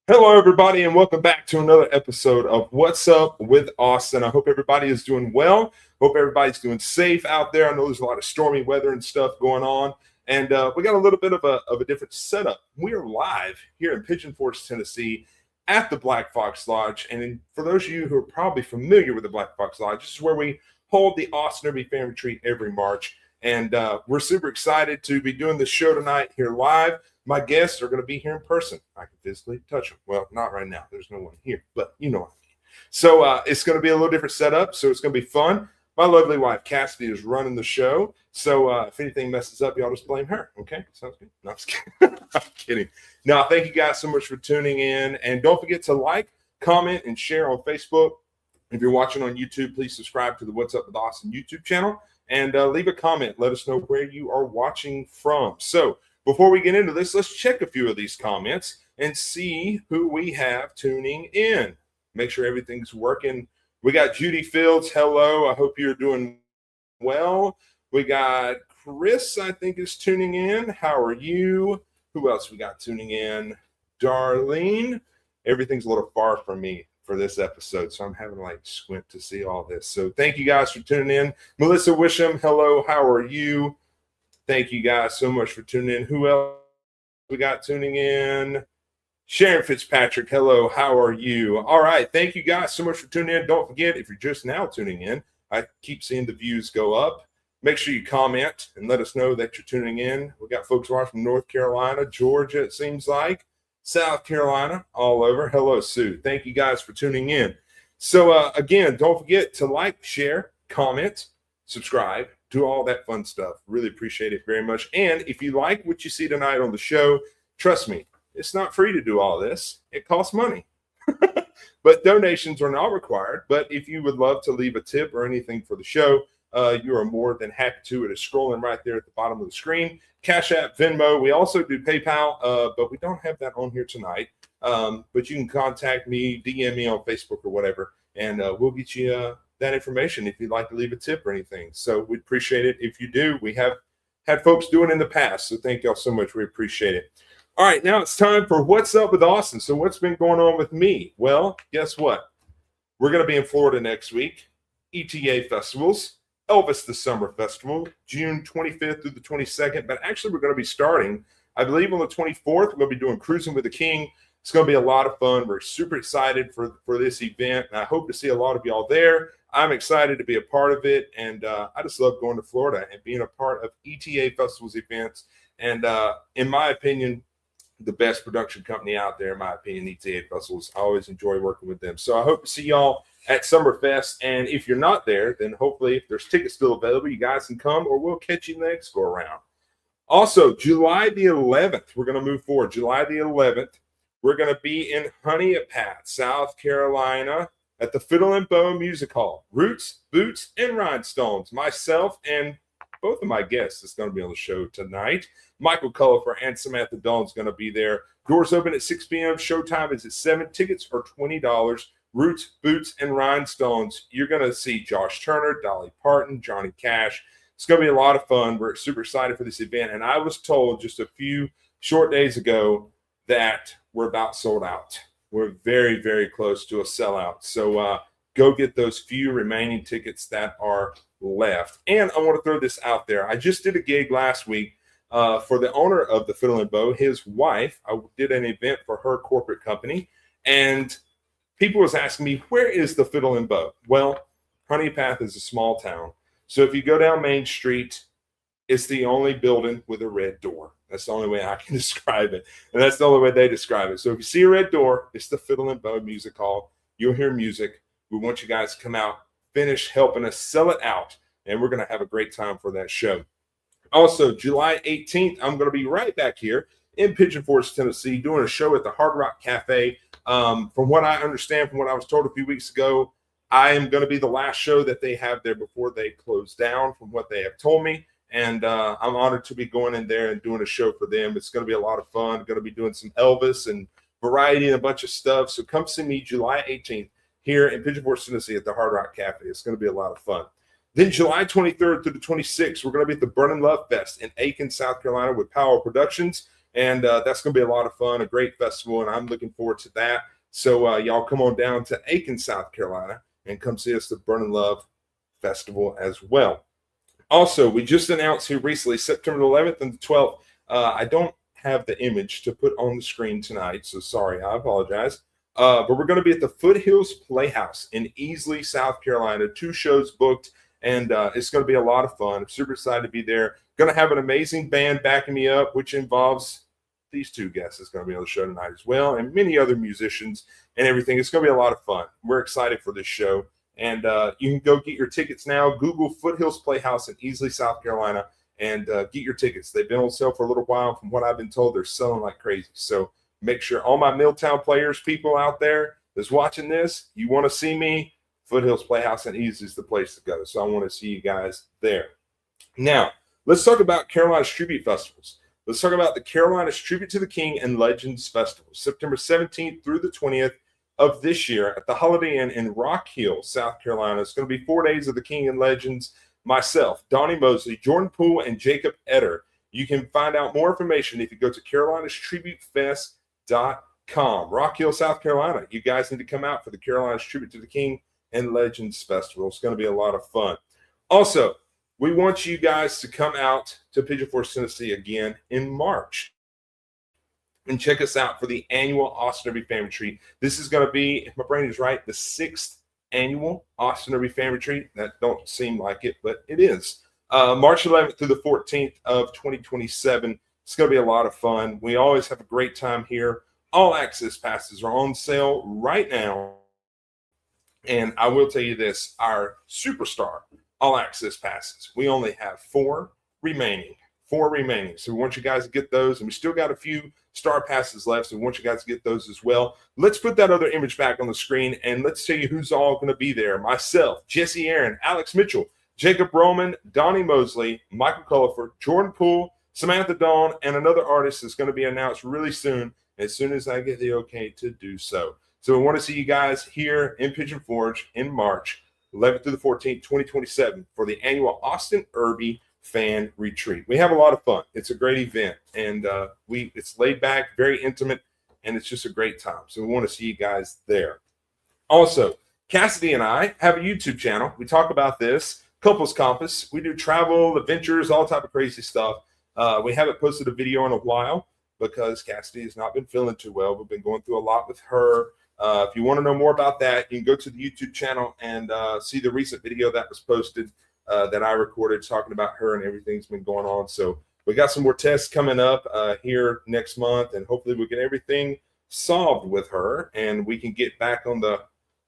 Hello, everybody, and welcome back to another episode of What's Up with Austin. I hope everybody is doing well. Hope everybody's doing safe out there. I know there's a lot of stormy weather and stuff going on, and we got a little bit of a different setup. We are live here in Pigeon Forge, Tennessee, at the Black Fox Lodge. And for those of you who are probably familiar with the Black Fox Lodge, this is where we hold the Austin Urban Family Retreat every March. And we're super excited to be doing this show tonight here live. My guests are going to be here in person. I can physically touch them. Well, not right now. There's no one here, but you know what I mean. So it's going to be a little different setup. So it's going to be fun. My lovely wife, Cassidy, is running the show. So if anything messes up, y'all just blame her. Okay? Sounds good. No, I'm just kidding. I'm kidding. Now, thank you guys so much for tuning in. And don't forget to like, comment, and share on Facebook. If you're watching on YouTube, please subscribe to the What's Up with Austin YouTube channel. And leave a comment. Let us know where you are watching from. So before we get into this, let's check a few of these comments and see who we have tuning in. Make sure everything's working. We got Judy Fields. Hello. I hope you're doing well. We got Chris, I think, is tuning in. How are you? Who else we got tuning in? Darlene. Everything's a little far from me for this episode, so I'm having to like squint to see all this. So thank you guys for tuning in. Melissa Wisham, hello, how are you? Thank you guys so much for tuning in. Who else we got tuning in? Sharon Fitzpatrick, hello, how are you? All right, thank you guys so much for tuning in. Don't forget, if you're just now tuning in, I keep seeing the views go up. Make sure you comment and let us know that you're tuning in. We got folks watching from North Carolina, Georgia, it seems like. South Carolina, all over. Hello, Sue. Thank you guys for tuning in. So, again, don't forget to like, share, comment, subscribe, do all that fun stuff. Really appreciate it very much. And if you like what you see tonight on the show, trust me, it's not free to do all this. It costs money. But donations are not required. But if you would love to leave a tip or anything for the show, you are more than happy to. It is scrolling right there at the bottom of the screen. Cash App, Venmo. We also do PayPal, but we don't have that on here tonight. But you can contact me, DM me on Facebook or whatever, and we'll get you that information if you'd like to leave a tip or anything. So we'd appreciate it if you do. We have had folks do it in the past, so thank y'all so much. We appreciate it. All right, now it's time for What's Up with Austin. So what's been going on with me? Well, guess what? We're going to be in Florida next week. ETA festivals. Elvis the Summer Festival, June 25th through the 22nd. But actually, we're going to be starting, I believe, on the 24th. We're going to be doing Cruising with the King. It's going to be a lot of fun. We're super excited for this event, and I hope to see a lot of y'all there. I'm excited to be a part of it, and I just love going to Florida and being a part of ETA Festivals events. And in my opinion, the best production company out there, in my opinion, ETA Festivals. I always enjoy working with them. So I hope to see y'all at Summerfest. And if you're not there, then hopefully if there's tickets still available, you guys can come, or we'll catch you next go around. Also, July the 11th, we're going to move forward. July the 11th, we're going to be in Honeypath, South Carolina, at the Fiddle and Bow Music Hall. Roots, Boots, and Rhinestones. Myself and both of my guests is going to be on the show tonight. Michael Cullipher and Samantha Dawn is going to be there. Doors open at 6 p.m. Showtime is at 7. Tickets are $20. Roots, Boots, and Rhinestones. You're going to see Josh Turner, Dolly Parton, Johnny Cash. It's going to be a lot of fun. We're super excited for this event. And I was told just a few short days ago that we're about sold out. We're very, very close to a sellout. So go get those few remaining tickets that are left. And I want to throw this out there. I just did a gig last week for the owner of the Fiddle and Bow, his wife. I did an event for her corporate company. And people was asking me, where is the Fiddle and Bow? Well, Honeypath is a small town. So if you go down Main Street, it's the only building with a red door. That's the only way I can describe it. And that's the only way they describe it. So if you see a red door, it's the Fiddle and Bow Music Hall. You'll hear music. We want you guys to come out, finish helping us sell it out. And we're going to have a great time for that show. Also, July 18th, I'm going to be right back here in Pigeon Forge, Tennessee, doing a show at the Hard Rock Cafe. From what I understand, from what I was told a few weeks ago, I am going to be the last show that they have there before they close down, from what they have told me. And I'm honored to be going in there and doing a show for them. It's going to be a lot of fun. I'm going to be doing some Elvis and variety and a bunch of stuff. So come see me July 18th here in Pigeon Forge, Tennessee at the Hard Rock Cafe. It's going to be a lot of fun. Then July 23rd through the 26th, we're going to be at the Burning Love Fest in Aiken, South Carolina with Powell Productions. And that's going to be a lot of fun, a great festival, and I'm looking forward to that. So y'all come on down to Aiken, South Carolina, and come see us at the Burning Love Festival as well. Also, we just announced here recently, September 11th and the 12th. I don't have the image to put on the screen tonight, so sorry, I apologize. But we're going to be at the Foothills Playhouse in Easley, South Carolina. 2 shows booked, and it's going to be a lot of fun. I'm super excited to be there. Going to have an amazing band backing me up, which involves these 2 guests that's going to be on the show tonight as well, and many other musicians and everything. It's going to be a lot of fun. We're excited for this show. And you can go get your tickets now. Google Foothills Playhouse in Easley, South Carolina, and get your tickets. They've been on sale for a little while. From what I've been told, they're selling like crazy. So make sure all my Milltown Players people out there that's watching this, you want to see me, Foothills Playhouse in Easley is the place to go. So I want to see you guys there. Now, let's talk about Carolina's Tribute Festivals. Let's talk about the Carolina's Tribute to the King and Legends Festival, September 17th through the 20th. Of this year at the Holiday Inn in Rock Hill, South Carolina. It's going to be 4 days of the King and Legends. Myself, Donnie Mosley, Jordan Poole, and Jacob Etter. You can find out more information if you go to carolinastributefest.com. Rock Hill, South Carolina. You guys need to come out for the Carolina's Tribute to the King and Legends Festival. It's going to be a lot of fun. Also, we want you guys to come out to Pigeon Forge, Tennessee again in March. And check us out for the annual Austin Derby Family Tree. This is going to be, if my brain is right, the 6th annual Austin Derby Family Tree. That don't seem like it, but it is. March 11th through the 14th of 2027. It's going to be a lot of fun. We always have a great time here. All access passes are on sale right now. And I will tell you this, our superstar all access passes, we only have 4 remaining. 4 remaining. So we want you guys to get those, and we still got a few star passes left, so we want you guys to get those as well. Let's put that other image back on the screen, and let's tell you who's all going to be there. Myself, Jesse Aaron, Alex Mitchell, Jacob Roman, Donnie Mosley, Michael Cullipher, Jordan Poole, Samantha Dawn, and another artist that's going to be announced really soon as I get the okay to do so. So we want to see you guys here in Pigeon Forge in March 11th through the 14th, 2027 for the annual Austin Derby Fan Retreat. We have a lot of fun. It's a great event, and it's laid back, very intimate, and it's just a great time. So we want to see you guys there. Also, Cassidy and I have a YouTube channel. We talk about this, Couples Compass. We do travel, adventures, all type of crazy stuff. We haven't posted a video in a while because Cassidy has not been feeling too well. We've been going through a lot with her. If you want to know more about that, you can go to the YouTube channel and see the recent video that was posted that I recorded talking about her and everything's been going on. So we got some more tests coming up here next month, and hopefully we'll get everything solved with her and we can get back on the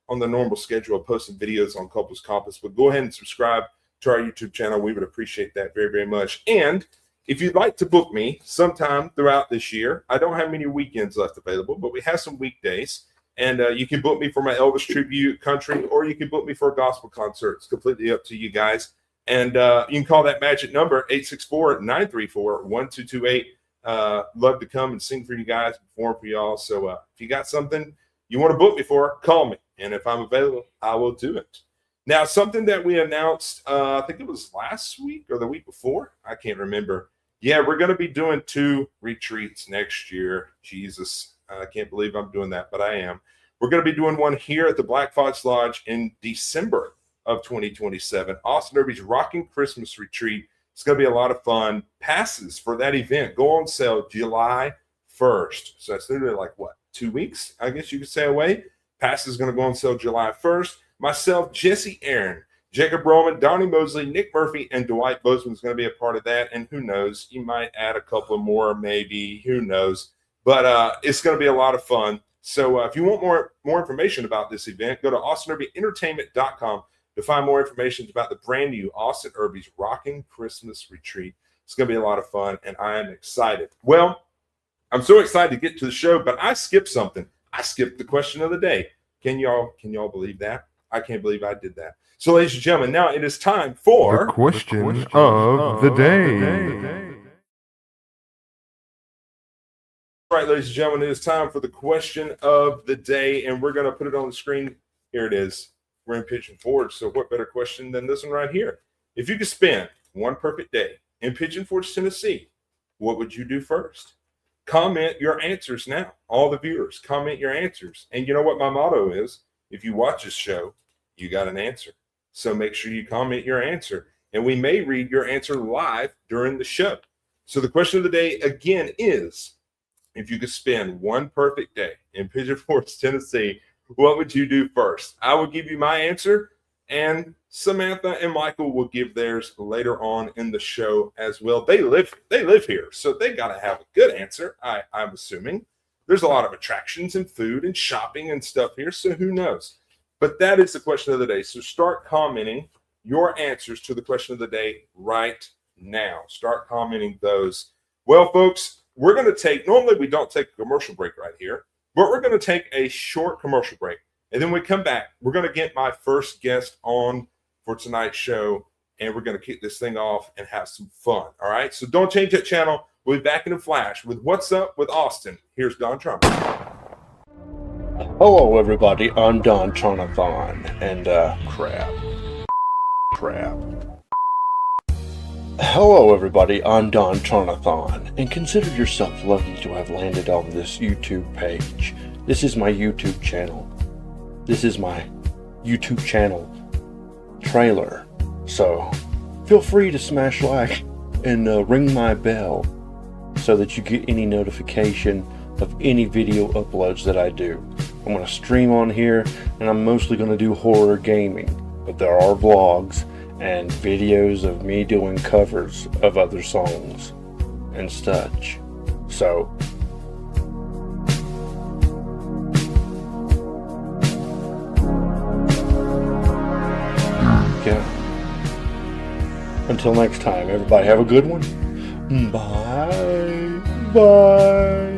normal schedule of posting videos on Couples Compass. But go ahead and subscribe to our YouTube channel. We would appreciate that very, very much. And if you'd like to book me sometime throughout this year, I don't have many weekends left available, but we have some weekdays. And you can book me for my Elvis tribute country, or you can book me for a gospel concert. It's completely up to you guys. And you can call that magic number, 864-934-1228. Love to come and sing for you guys, perform for y'all. So if you got something you want to book me for, call me. And if I'm available, I will do it. Now, something that we announced, I think it was last week or the week before. I can't remember. Yeah, we're going to be doing 2 retreats next year. Jesus, I can't believe I'm doing that, but I am. We're going to be doing one here at the Black Fox Lodge in December of 2027. Austin Derby's Rocking Christmas Retreat. It's going to be a lot of fun. Passes for that event go on sale July 1st. So that's literally like, what, 2 weeks, I guess you could say, away. Passes is going to go on sale July 1st. Myself, Jesse Aaron, Jacob Roman, Donnie Mosley, Nick Murphy, and Dwight Bozeman is going to be a part of that. And who knows, you might add a couple more, maybe. Who knows? But it's going to be a lot of fun. So if you want more information about this event, go to austinderbyentertainment.com to find more information about the brand new Austin Derby's Rocking Christmas Retreat. It's going to be a lot of fun, and I am excited. Well, I'm so excited to get to the show, but I skipped something. I skipped the question of the day. Can y'all believe that? I can't believe I did that. So, ladies and gentlemen, now it is time for the question of the day. All right, ladies and gentlemen, it is time for the question of the day, and we're going to put it on the screen. Here it is. We're in Pigeon Forge, so what better question than this one right here? If you could spend one perfect day in Pigeon Forge, Tennessee, what would you do first? comment your answers now. All the viewers, comment your answers. And you know what my motto is? If you watch this show, you got an answer. So make sure you comment your answer. And we may read your answer live during the show. So the question of the day again is, if you could spend one perfect day in Pigeon Forge, Tennessee, what would you do first? I will give you my answer, and Samantha and Michael will give theirs later on in the show as well. They live here, so they got to have a good answer, I'm assuming. There's a lot of attractions and food and shopping and stuff here, so who knows? But that is the question of the day. So start commenting your answers to the question of the day right now. Start commenting those. Well, folks, we're going to take, normally we don't take a commercial break right here, but we're going to take a short commercial break. And then we come back, we're going to get my first guest on for tonight's show, and we're going to kick this thing off and have some fun. All right. So don't change that channel. We'll be back in a flash with What's Up with Austin. Here's Don Trump. Hello, everybody. I'm Don Jonathan, and crap. Hello, everybody. I'm Don Jonathan, and consider yourself lucky to have landed on this YouTube page. This is my YouTube channel. This is my YouTube channel trailer. So, feel free to smash like and ring my bell so that you get any notification of any video uploads that I do. I'm going to stream on here, and I'm mostly going to do horror gaming, but there are vlogs and videos of me doing covers of other songs and such. So, yeah. Until next time, everybody have a good one. Bye. Bye.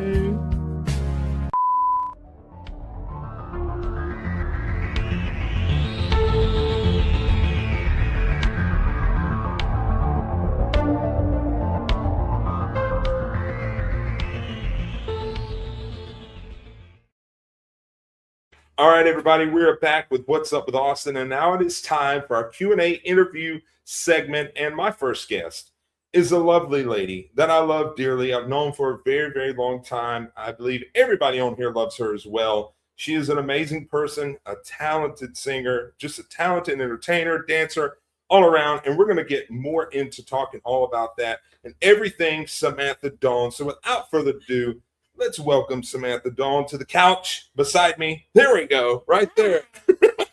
All right, everybody, we're back with What's Up with Austin, and now it is time for our Q&A interview segment. And my first guest is a lovely lady that I love dearly. I've known for a very, very long time. I believe everybody on here loves her as well. She is an amazing person, a talented singer, just a talented entertainer, dancer, all around. And we're going to get more into talking all about that and everything Samantha Dawn. So without further ado, let's welcome Samantha Dawn to the couch beside me. There we go, right there.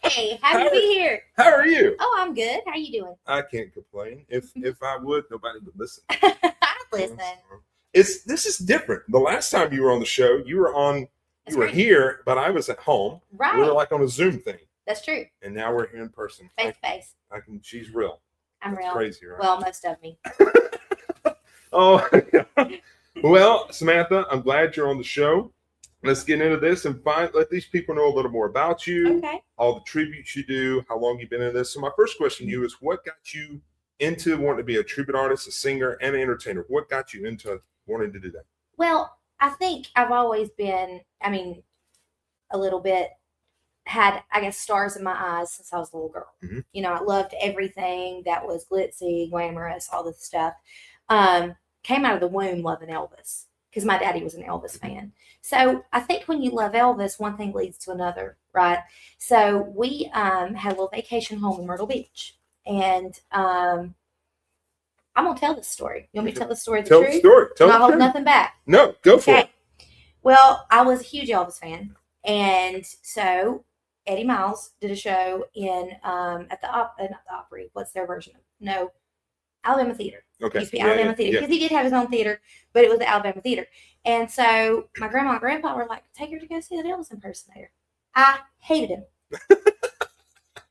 Hey, happy to be here. How are you? Oh, I'm good. How you doing? I can't complain. If I would, nobody would listen. I listen. This is different. The last time you were on the show, you were here, but I was at home. Right. We were like on a Zoom thing. That's true. And now we're here in person. Face to face. She's real. I'm real. Crazy, right? Well, most of me. Oh, yeah. Well, Samantha, I'm glad you're on the show. Let's get into this and let these people know a little more about you, Okay. all the tributes you do, how long you've been in this. So my first question to you is, what got you into wanting to be a tribute artist, a singer, and an entertainer? What got you into wanting to do that? Well, I think I've always been, a little bit had, I guess, stars in my eyes since I was a little girl. Mm-hmm. You know, I loved everything that was glitzy, glamorous, all this stuff. Came out of the womb loving Elvis because my daddy was an Elvis fan. So I think when you love Elvis, one thing leads to another, right? So we had a little vacation home in Myrtle Beach. And I'm going to tell this story. You want me to tell the story? Tell the story. Tell Not the hold truth. nothing back. No, go for it. Well, I was a huge Elvis fan. And so Eddie Miles did a show in at the not the Opry. What's their version of? No, Alabama Theater. Okay. It used to be Alabama Theater because he did have his own theater, but it was the Alabama Theater. And so my grandma and grandpa were like, take her to go see that Elvis impersonator. I hated him.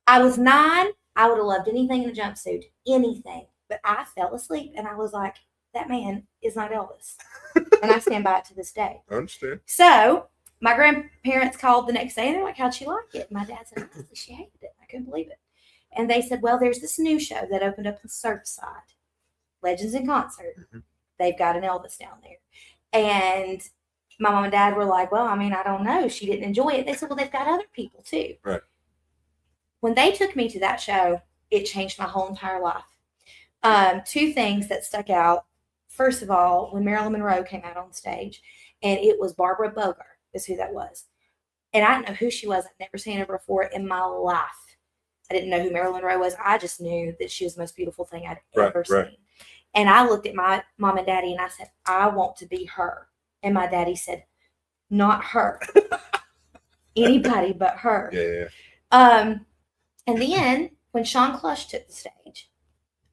I was 9. I would have loved anything in a jumpsuit, anything. But I fell asleep and I was like, that man is not Elvis. And I stand by it to this day. I understand. So my grandparents called the next day and they're like, how'd she like it? My dad said, honestly, she hated it. I couldn't believe it. And they said, well, there's this new show that opened up in Surfside, Legends in Concert. Mm-hmm. They've got an Elvis down there. And my mom and dad were like, well, I don't know. She didn't enjoy it. They said, well, they've got other people too. Right. When they took me to that show, it changed my whole entire life. 2 things that stuck out first of all, when Marilyn Monroe came out on stage, and it was Barbara Boger, is who that was. And I didn't know who she was. I'd never seen her before in my life. I didn't know who Marilyn Monroe was. I just knew that she was the most beautiful thing I'd ever seen. And I looked at my mom and daddy and I said, I want to be her. And my daddy said, not her. Anybody but her. Yeah. And then when Sean Clush took the stage,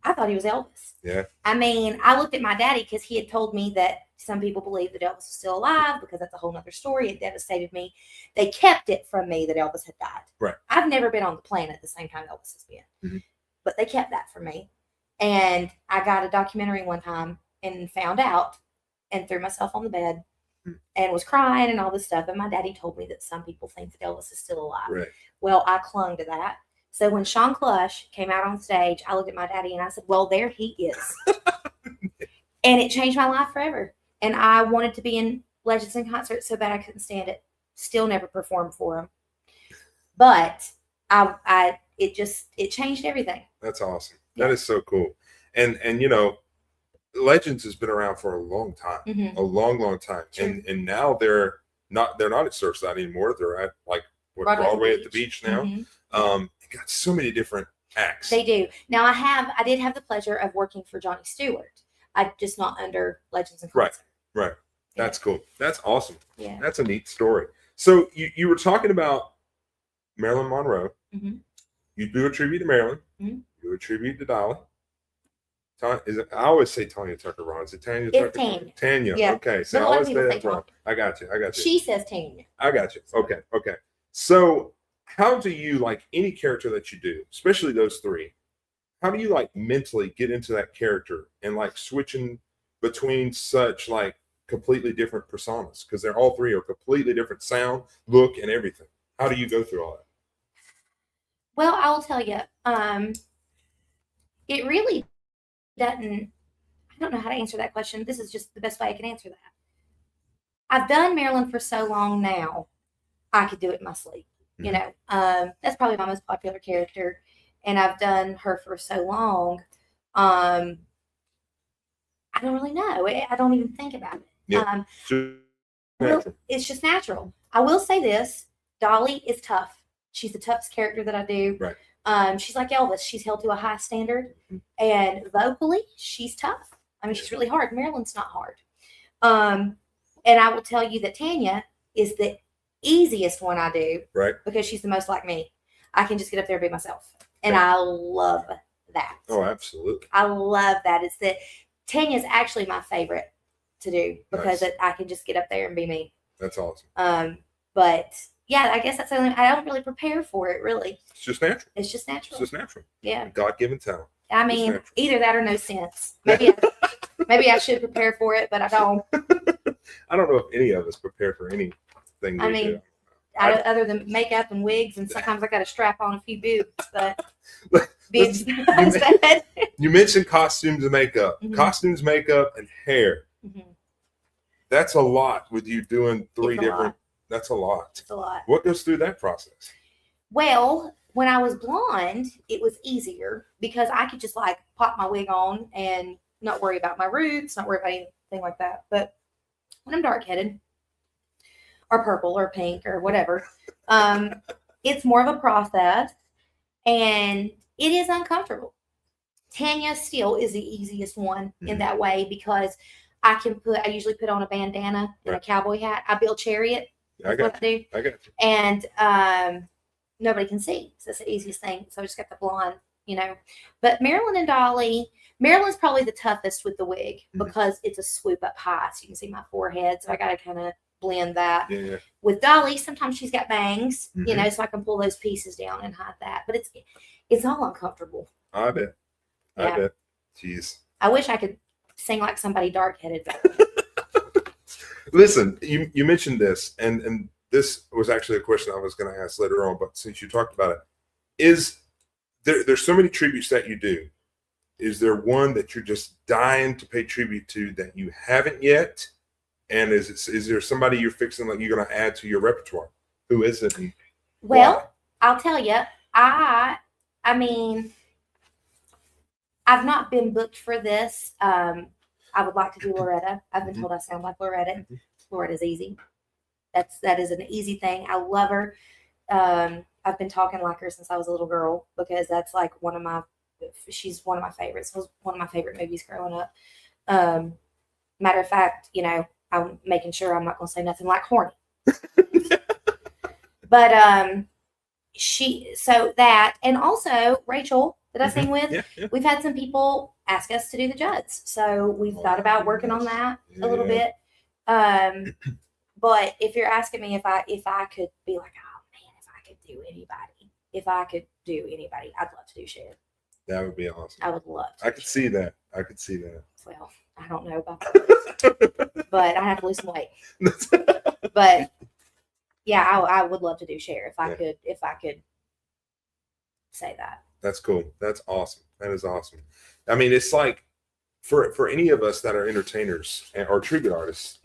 I thought he was Elvis. Yeah. I mean, I looked at my daddy because he had told me that some people believe that Elvis was still alive because that's a whole nother story. It devastated me. They kept it from me that Elvis had died. Right. I've never been on the planet at the same time Elvis has been. Mm-hmm. But they kept that from me. And I got a documentary one time and found out and threw myself on the bed and was crying and all this stuff. And my daddy told me that some people think that Elvis is still alive. Right. Well, I clung to that. So when Sean Clush came out on stage, I looked at my daddy and I said, well, there he is. And it changed my life forever. And I wanted to be in Legends in concert so bad I couldn't stand it. Still never performed for him. But it changed everything. That's awesome. Yeah. That is so cool. And you know, Legends has been around for a long time. Mm-hmm. A long time. Sure. And now they're not at Surfside anymore. They're at like Broadway at the beach now. Mm-hmm. Got so many different acts. They do. Now I did have the pleasure of working for Johnny Stewart. I just not under Legends in concert. Right. That's cool. That's awesome. Yeah. That's a neat story. So you were talking about Marilyn Monroe. Mm-hmm. You do a tribute to Marilyn. Mm-hmm. You do a tribute to Dolly. I always say Tanya Tucker wrong. Is it Tanya It's Tucker? Tanya. Tanya. Yeah. Okay. So But I a lot of always say people that say wrong. I got you. She says Tanya. I got you. Okay. So how do you, like any character that you do, especially those three, how do you like mentally get into that character and like switching between such like completely different personas? Because they're all three are completely different sound, look, and everything. How do you go through all that? Well, I will tell you, it really doesn't. I don't know how to answer that question. This is just the best way I can answer that. I've done Marilyn for so long now, I could do it in my sleep. Mm-hmm. You know, that's probably my most popular character, and I've done her for so long. I don't really know. I don't even think about it. Yeah. Well, it's just natural. I will say this: Dolly is tough. She's the toughest character that I do. Right. She's like Elvis. She's held to a high standard, and vocally, she's tough. I mean, she's really hard. Marilyn's not hard. And I will tell you that Tanya is the easiest one I do, right? Because she's the most like me. I can just get up there and be myself, and Okay. I love that. Oh, absolutely. I love that. It's that Tanya's actually my favorite to do because Nice. I can just get up there and be me. That's awesome. But yeah, I guess that's something I don't really prepare for it. Really, It's just natural. it's just natural. It's just natural. Yeah. God-given talent. I mean, either that or no sense. Maybe I should prepare for it, but I don't. I don't know if any of us prepare for anything. I mean, other than makeup and wigs, and sometimes I got to strap on a few boobs, but boobs instead. You mentioned costumes and makeup. Mhm. Costumes, makeup, and hair. Mhm. That's a lot with you doing three It's a different. lot. That's a lot. It's a lot. What goes through that process? When I was blonde, it was easier because I could just like pop my wig on and not worry about my roots, not worry about anything like that. But when I'm dark headed or purple or pink or whatever, it's more of a process and it is uncomfortable. Tanya still is the easiest one in that way because I usually put on a bandana and a cowboy hat. I build Chariot. I got you. And nobody can see. So it's the easiest thing. So I just got the blonde, But Marilyn and Dolly, Marilyn's probably the toughest with the wig because it's a swoop up high. So you can see my forehead. So I got to kind of blend that. Yeah. With Dolly, sometimes she's got bangs, so I can pull those pieces down and hide that. But it's all uncomfortable. I bet. Yeah. I bet. Jeez. I wish I could sing like somebody dark headed. Listen, you mentioned this, and this was actually a question I was going to ask later on, but since you talked about it, is there's so many tributes that you do. Is there one that you're just dying to pay tribute to that you haven't yet? And is there somebody you're fixing that you're going to add to your repertoire? Who is it? Well, I'll tell you, I mean, I've not been booked for this. I would like to do Loretta. I've been told I sound like Loretta. Loretta's easy. That is an easy thing. I love her. I've been talking like her since I was a little girl because that's like she's one of my favorites. Was one of my favorite movies growing up. Matter of fact, I'm making sure I'm not going to say nothing like horny. But so that, and also Rachel that I sing with, we've had some people ask us to do the Judds. So we've thought about working on that a little bit. But if you're asking me if I could be like, oh man, if I could do anybody, I'd love to do Cher. That would be awesome. I would love to. I could see that. Well, I don't know about that, but I have to lose some weight. But yeah, I would love to do Cher if I could say that. That's cool. That's awesome. That is awesome. I mean, it's like for any of us that are entertainers or tribute artists,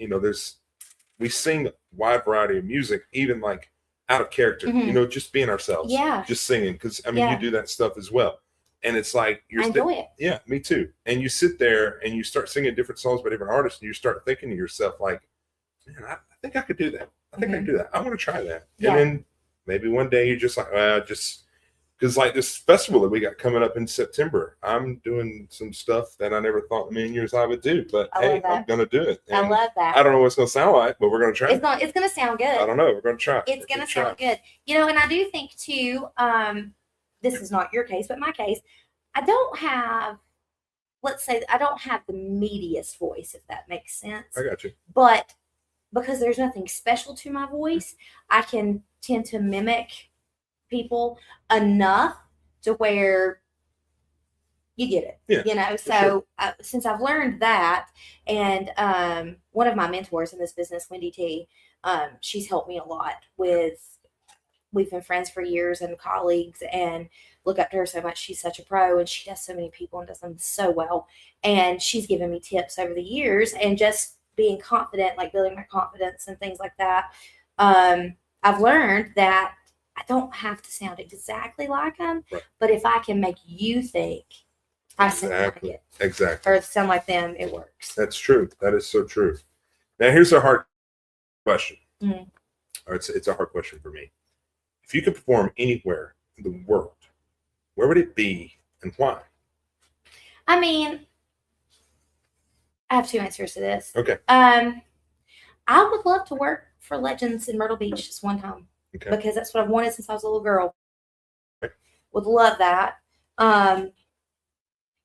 we sing a wide variety of music, even like out of character, just being ourselves. Yeah. Just singing. Because you do that stuff as well. And it's like I enjoy it. Yeah, me too. And you sit there and you start singing different songs by different artists, and you start thinking to yourself, like, man, I think I could do that. I think I can do that. I want to try that. Yeah. And then maybe one day you're just like, because like this festival that we got coming up in September, I'm doing some stuff that I never thought in a million years I would do. But hey, I'm going to do it. And I love that. I don't know what it's going to sound like, but we're going to try it. It's going to sound good. I don't know. We're going to try it. It's going to sound good. And I do think too, this is not your case, but my case, I don't have the meatiest voice, if that makes sense. I got you. But because there's nothing special to my voice, I can tend to mimic people enough to where you get it. Yeah, so since I've learned that, and one of my mentors in this business, Wendy T, she's helped me a lot with, we've been friends for years and colleagues, and look up to her so much. She's such a pro, and she does so many people and does them so well. And she's given me tips over the years, and just being confident, like building my confidence and things like that. I've learned that I don't have to sound exactly like them, right. But if I can make you think I sound like it, or sound like them, it works. That's true. That is so true. Now, here's a hard question. Or it's a hard question for me. If you could perform anywhere in the world, where would it be and why? I mean, I have two answers to this. Okay. I would love to work for Legends in Myrtle Beach just one time. Okay. Because that's what I've wanted since I was a little girl. Okay. Would love that.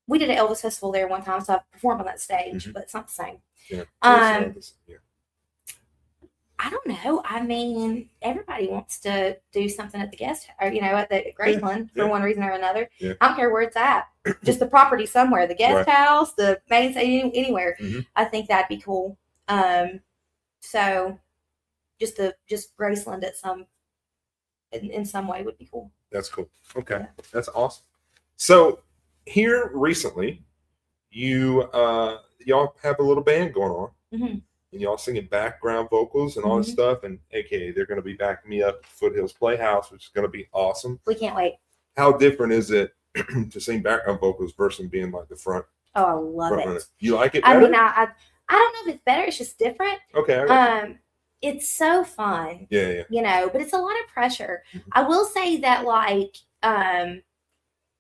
We did an Elvis festival there one time, so I performed on that stage, but it's not the same. Yeah. I don't know. I mean, everybody wants to do something at the guest, or at the Graceland for one reason or another. Yeah. I don't care where it's at. Just the property somewhere, the guest house, the main stage, anywhere. I think that'd be cool. So just Graceland at in some way would be cool. That's cool. Okay. Yeah. That's awesome. So here recently, y'all have a little band going on. And y'all singing background vocals and all this stuff, and AKA they're going to be backing me up at Foothills Playhouse, which is going to be awesome. We can't wait. How different is it to sing background vocals versus being like the front? Oh, I love it. Runner? You like it better? I mean, I don't know if it's better. It's just different. Okay. It's so fun. Yeah. But it's a lot of pressure. I will say that, like, I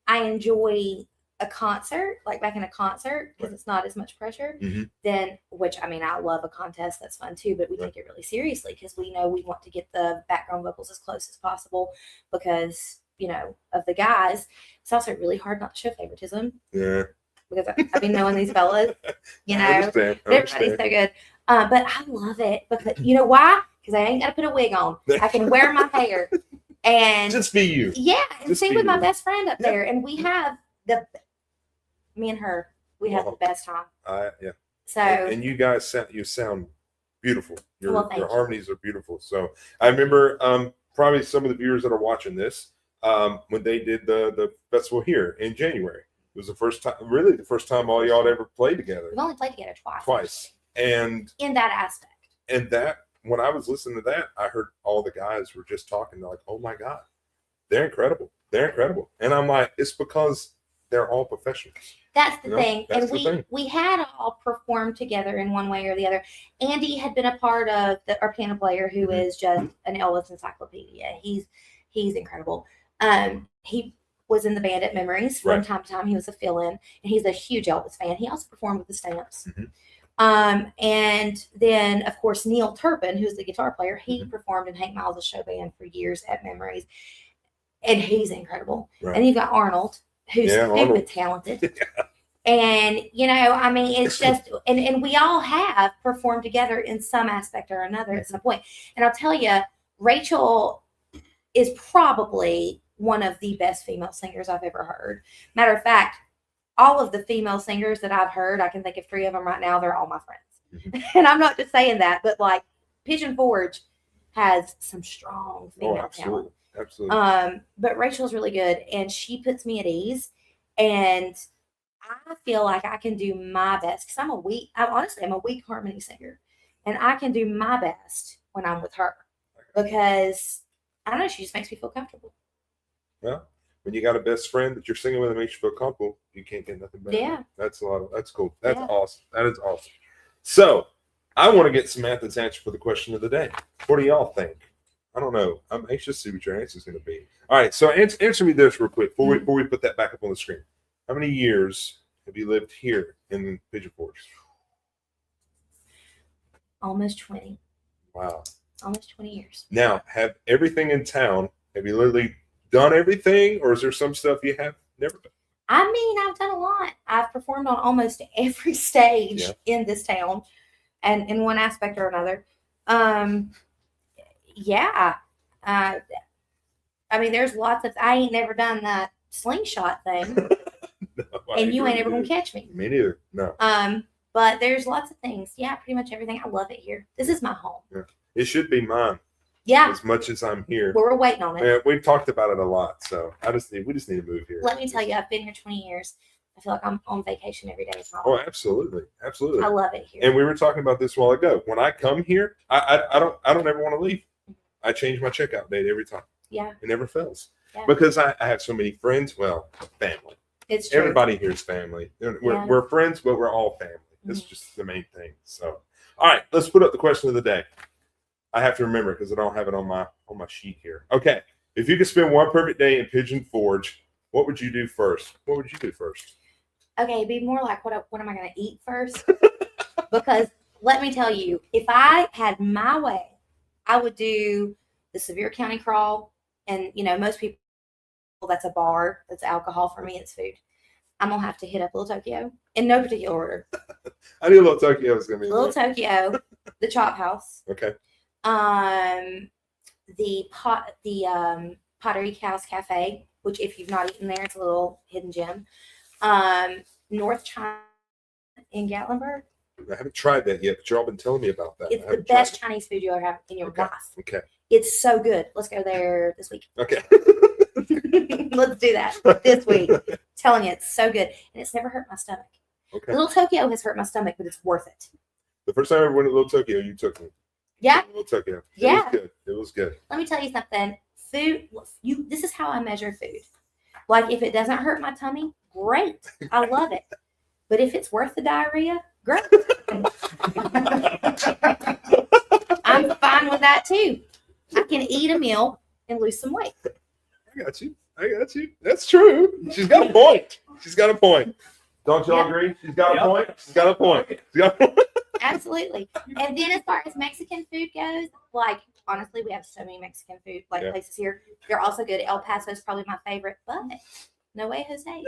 enjoy a concert, like back in a concert, because it's not as much pressure. Then, which, I mean, I love a contest. That's fun too, but we take it really seriously because we know we want to get the background vocals as close as possible because, of the guys. It's also really hard not to show favoritism. Yeah. Because I've been knowing these fellas, I understand. Everybody's so good. But I love it because, you know why? Because I ain't got to put a wig on. I can wear my hair and just be you. Yeah. And sing with my best friend up there. And we have me and her, we have the best time. Yeah. So, and you guys sound beautiful. Your harmonies are beautiful. So I remember probably some of the viewers that are watching this when they did the festival here in January. It was the first time all y'all ever played together. We've only played together twice. Twice. And in that aspect. And that, when I was listening to that, I heard all the guys were just talking. They're like, oh my God, they're incredible. They're incredible. And I'm like, it's because they're all professionals. That's the thing. That's And the thing. we had all performed together in one way or the other. Andy had been a part of our piano player who Mhm. is just an Elvis encyclopedia. He's incredible. He was in the band at Memories from Right. time to time. He was a fill-in, and he's a huge Elvis fan. He also performed with the Stamps. Mhm. And then, of course, Neil Turpin, who's the guitar player, he Mhm. performed in Hank Miles' show band for years at Memories, and he's incredible. Right. And you've got Arnold, who's Yeah, stupid Arnold. talented. And I mean, it's just, and we all have performed together in some aspect or another at some point. And I'll tell you, Rachel is probably one of the best female singers I've ever heard. Matter of fact, all of the female singers that I've heard, I can think of 3 of them right now. They're all my friends. Mhm. And I'm not just saying that, but like Pigeon Forge has some strong female talent. Absolutely. Absolutely. But Rachel's really good, and she puts me at ease. And I feel like I can do my best because I'm a weak harmony singer, and I can do my best when I'm with her because I don't know, she just makes me feel comfortable. Well, when you got a best friend that you're singing with and makes you feel comfortable, you can't get nothing better. Yeah. That's cool. That's Yeah. awesome. That is awesome. So I want to get Samantha's answer for the question of the day. What do y'all think? I don't know. I'm anxious to see what your answer is going to be. All right. So answer me this real quick before we put that back up on the screen. How many years have you lived here in Pigeon Forge? Almost 20. Wow. Almost 20 years. Now, have everything in town, have you literally done everything, or is there some stuff you have never done? I mean, I've done a lot. I've performed on almost every stage in this town, and in one aspect or another. Yeah. I mean, there's lots of. I ain't never done that slingshot thing, No, and you ain't ever gonna catch me. Me neither. No. But there's lots of things. Yeah, pretty much everything. I love it here. This is my home. Yeah. It should be mine Yeah, as much as I'm here. we're waiting on it. Yeah, we've talked about it a lot, so we just need to move here. Let me tell you, I've been here 20 years. I feel like I'm on vacation every day. It's my Oh, life. absolutely, absolutely. I love it here. And we were talking about this a while ago. When I come here, I don't ever want to leave. I change my checkout date every time. Yeah, It never fails. Yeah. Because I have so many friends. Well, family. it's true. Everybody here is family. Yeah. We're friends, but we're all family. That's Mhm. just the main thing. So, all right, let's put up the question of the day. I have to remember because I don't have it on my sheet here. Okay, if you could spend one perfect day in Pigeon Forge, what would you do first? What would you do first? Okay, it'd be more like what am I going to eat first? Because let me tell you, if I had my way, I would do the Sevier County Crawl. And, most people, that's a bar, that's alcohol. For me, it's food. I'm going to have to hit up Little Tokyo in no particular order. I knew Little Tokyo was going to be Little there. Tokyo, the Chop House, Okay. the Pottery House Cafe, which if you've not eaten there, it's a little hidden gem. North China in Gatlinburg. I haven't tried that yet, but y'all been telling me about that. It's I the haven't tried best it. Chinese food you'll ever have in your Okay. life. Okay. It's so good. Let's go there this week. Okay. Let's do that this week. Telling you, it's so good. And it's never hurt my stomach. Okay. Little Tokyo has hurt my stomach, but it's worth it. The first time I ever went to Little Tokyo, you took me. Yeah. Little Tokyo. It Yeah. was good. It was good. Let me tell you something. Food, this is how I measure food. Like if it doesn't hurt my tummy, great. I love it. But if it's worth the diarrhea, great. I'm fine with that too. I can eat a meal and lose some weight. I got you. That's true. She's got a point. Don't y'all Yeah. agree? She's got a point. She's got a point. Absolutely. And then as far as Mexican food goes, like honestly, we have so many Mexican food places here. They're also good. El Paso is probably my favorite, but No Way Jose